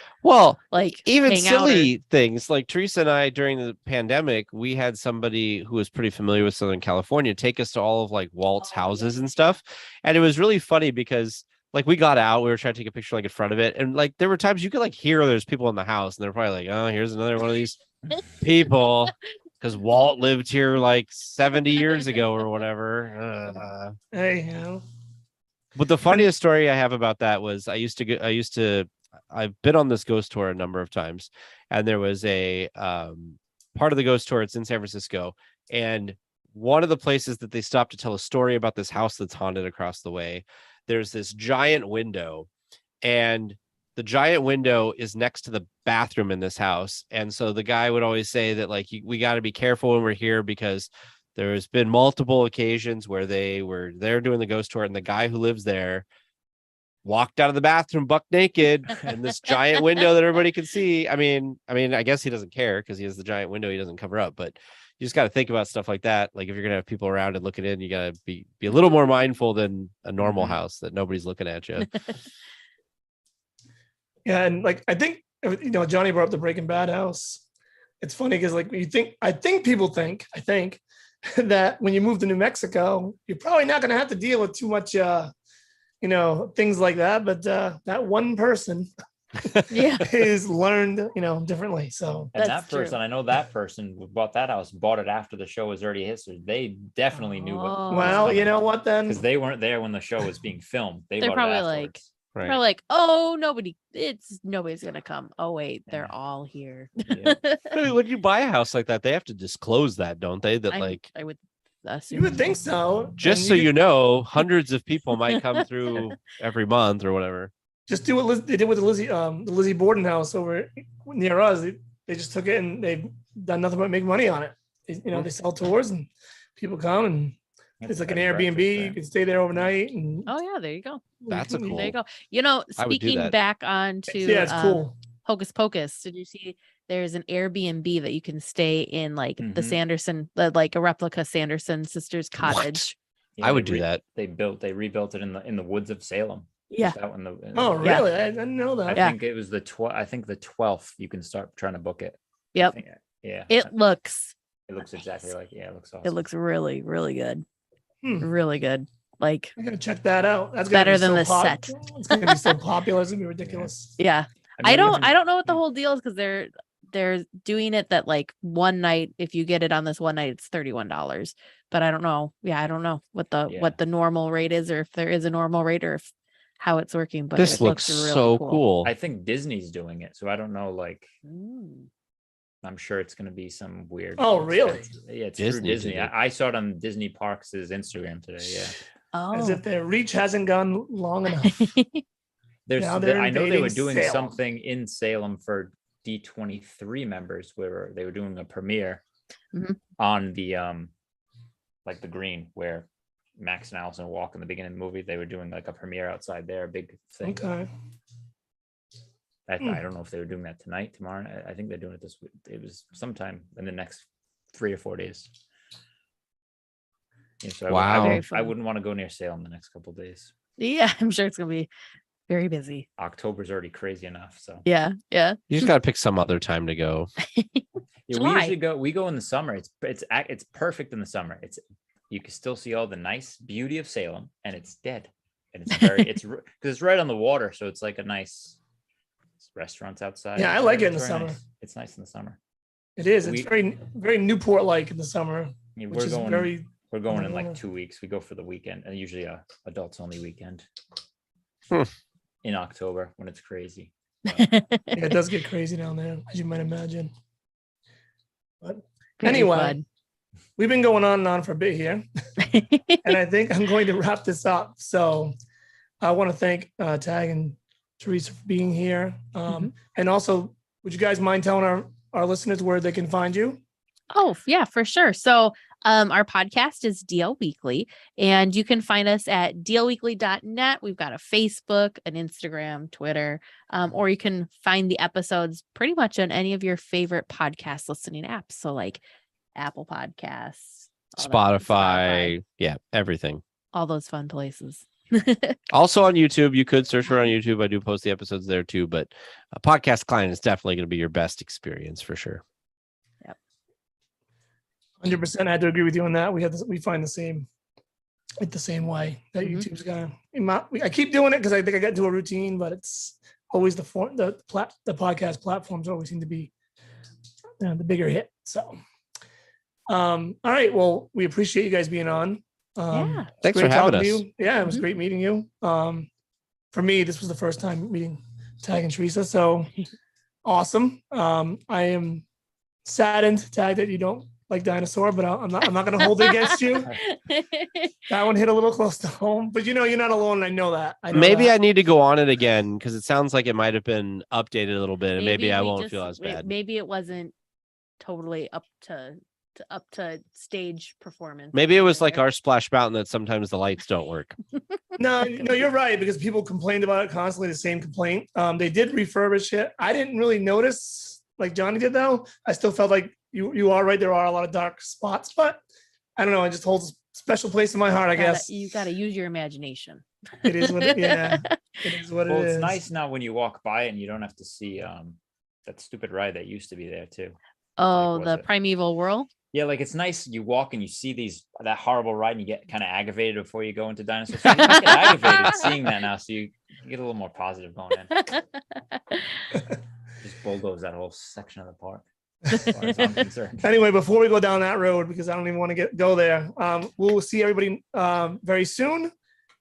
Speaker 4: like
Speaker 2: even
Speaker 4: hang out
Speaker 2: silly things like Teresa and I during the pandemic, we had somebody who was pretty familiar with Southern California take us to all of like Walt's houses and stuff. And it was really funny because like we got out, we were trying to take a picture like in front of it. And like there were times you could like hear there's people in the house and they're probably like, oh, here's another one of these people. Because Walt lived here like 70 years ago or whatever.
Speaker 1: Hey, you know.
Speaker 2: But the funniest story I have about that was I've been on this ghost tour a number of times, and there was a part of the ghost tour. It's in San Francisco, and one of the places that they stopped to tell a story about this house that's haunted across the way. There's this giant window, and the giant window is next to the bathroom in this house. And so the guy would always say that like we got to be careful when we're here because there's been multiple occasions where they were there doing the ghost tour and the guy who lives there walked out of the bathroom buck naked in this giant window that everybody can see. I mean, I guess he doesn't care because he has the giant window he doesn't cover up, but you just got to think about stuff like that. Like if you're going to have people around and looking in, you got to be a little more mindful than a normal house that nobody's looking at you.
Speaker 1: Yeah, and like I think Johnny brought up the Breaking Bad house. It's funny because like I think people think that when you move to New Mexico, you're probably not going to have to deal with too much, things like that. But that one person is learned, differently. So
Speaker 3: and that person, I know that person who bought that house, bought it after the show was already hit. So they definitely knew what.
Speaker 1: Well, you know what then?
Speaker 3: Because they weren't there when the show was being filmed.
Speaker 4: They're probably like.
Speaker 2: Right.
Speaker 4: They're like, oh, nobody's gonna come. Oh wait, they're all here.
Speaker 3: Yeah.
Speaker 2: I mean, when you buy a house like that, they have to disclose that, don't they? That
Speaker 4: I would assume.
Speaker 1: You would think so.
Speaker 2: Just so you know, hundreds of people might come through every month or whatever.
Speaker 1: Just do what they did with the Lizzie Borden house over near us. They just took it and they've done nothing but make money on it. They sell tours and people come and it's like an Airbnb. You can stay there overnight. And
Speaker 4: oh yeah, there you go.
Speaker 2: That's a cool.
Speaker 4: There you go. Speaking back on to
Speaker 1: it's cool.
Speaker 4: Hocus Pocus. Did you see? There's an Airbnb that you can stay in, like the Sanderson, like a replica Sanderson sisters cottage.
Speaker 3: Yeah,
Speaker 2: I would do that.
Speaker 3: They rebuilt it in the woods of Salem.
Speaker 4: Yeah.
Speaker 1: Oh really? I didn't know that.
Speaker 3: I think it was the 12th. You can start trying to book it.
Speaker 4: Yep.
Speaker 3: Yeah.
Speaker 4: It looks
Speaker 3: exactly like it looks awesome.
Speaker 4: It looks really, really good. Really good. Like
Speaker 1: I'm gonna check that out. That's
Speaker 4: better than the set.
Speaker 1: It's gonna be so popular. It's gonna be ridiculous.
Speaker 4: Yeah. I don't know what the whole deal is because they're doing it that like one night, if you get it on this one night, it's $31. But I don't know. Yeah, I don't know what the normal rate is, or if there is a normal rate, or if how it's working. But
Speaker 2: this
Speaker 4: it
Speaker 2: looks
Speaker 4: really
Speaker 2: so cool.
Speaker 3: I think Disney's doing it, so I don't know. Like, I'm sure it's going to be some weird.
Speaker 1: Oh, really?
Speaker 3: It's through Disney. I saw it on Disney Parks' Instagram today. Yeah.
Speaker 4: Oh.
Speaker 1: As if their reach hasn't gone long enough.
Speaker 3: I know they were doing
Speaker 1: Salem.
Speaker 3: something in Salem for D23 members where they were doing a premiere on the like the green where Max and Allison walk in the beginning of the movie. They were doing like a premiere outside there, a big thing.
Speaker 1: Okay.
Speaker 3: I don't know if they were doing that tonight, tomorrow. I think they're doing it this week. It was sometime in the next 3 or 4 days. Yeah, so
Speaker 2: Wow.
Speaker 3: I wouldn't want to go near Salem the next couple of days.
Speaker 4: Yeah, I'm sure it's gonna be very busy.
Speaker 3: October's already crazy enough. So
Speaker 4: Yeah.
Speaker 2: You just got to pick some other time to go.
Speaker 3: yeah, we
Speaker 4: July.
Speaker 3: usually we go in the summer. It's perfect in the summer. You can still see all the nice beauty of Salem, and it's dead. And it's because it's right on the water, so it's like a nice restaurants outside.
Speaker 1: Yeah, I like it in the
Speaker 3: very
Speaker 1: summer.
Speaker 3: nice. It's nice in the summer.
Speaker 1: It is. It's very, very Newport like in the summer,
Speaker 3: Yeah,
Speaker 1: which is very.
Speaker 3: we're going in
Speaker 1: Yeah.
Speaker 3: like 2 weeks. We go for the weekend, and usually a adults only weekend in October when it's crazy.
Speaker 1: Yeah, it does get crazy down there, as you might imagine. But
Speaker 4: Very
Speaker 1: anyway,
Speaker 4: fun.
Speaker 1: we've been going on and on for a bit here, and I think I'm going to wrap this up. So I want to thank Tag and Teresa for being here. And also, would you guys mind telling our listeners where they can find you?
Speaker 4: Oh, yeah, for sure. So our podcast is DL Weekly, and you can find us at dlweekly.net. We've got a Facebook, an Instagram, Twitter, or you can find the episodes pretty much on any of your favorite podcast listening apps. So like Apple Podcasts,
Speaker 2: Spotify. Yeah, everything.
Speaker 4: all those fun places.
Speaker 2: Also on YouTube, you could search for it on YouTube. I do post the episodes there too, but a podcast client is definitely going to be your best experience for sure.
Speaker 1: 100%. I had to agree with you on that. We find the same way that YouTube's gonna. I keep doing it because I think I got into a routine, but it's always the podcast platforms always seem to be the bigger hit. So, all right. Well, we appreciate you guys being on.
Speaker 4: Yeah.
Speaker 2: Thanks
Speaker 1: great
Speaker 2: for having
Speaker 1: talking to
Speaker 2: us.
Speaker 1: you. Yeah, it was great meeting you. For me, this was the first time meeting Tag and Teresa. So awesome. I am saddened, Tag, that you don't like dinosaur, but I'm not going to hold it against you. That one hit a little close to home, but you're not alone. I know that.
Speaker 2: Maybe I need to go on it again because it sounds like it might have been updated a little bit, and maybe I
Speaker 4: we
Speaker 2: won't feel as bad.
Speaker 4: Maybe it wasn't totally up to stage performance.
Speaker 2: Maybe it was like our Splash Mountain that sometimes the lights don't work.
Speaker 1: No, you're right, because people complained about it constantly, the same complaint. They did refurbish it. I didn't really notice like Johnny did, though. I still felt like you are right. There are a lot of dark spots, but I don't know. It just holds a special place in my heart, I guess.
Speaker 4: You got to use your imagination.
Speaker 1: It is what it is what it is.
Speaker 3: It's nice now when you walk by and you don't have to see that stupid ride that used to be there too.
Speaker 4: Oh, the Primeval Whirl.
Speaker 3: Yeah, like it's nice. You walk and you see that horrible ride, and you get kind of aggravated before you go into dinosaurs. So you don't get aggravated seeing that now, so you get a little more positive going in. Just bulldoze that whole section of the park. As far as I'm concerned.
Speaker 1: Anyway, before we go down that road, because I don't even want to go there, we'll see everybody very soon.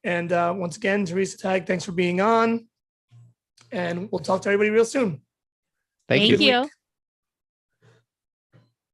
Speaker 1: And once again, Teresa, Tag, thanks for being on. And we'll talk to everybody real soon.
Speaker 2: Thank you.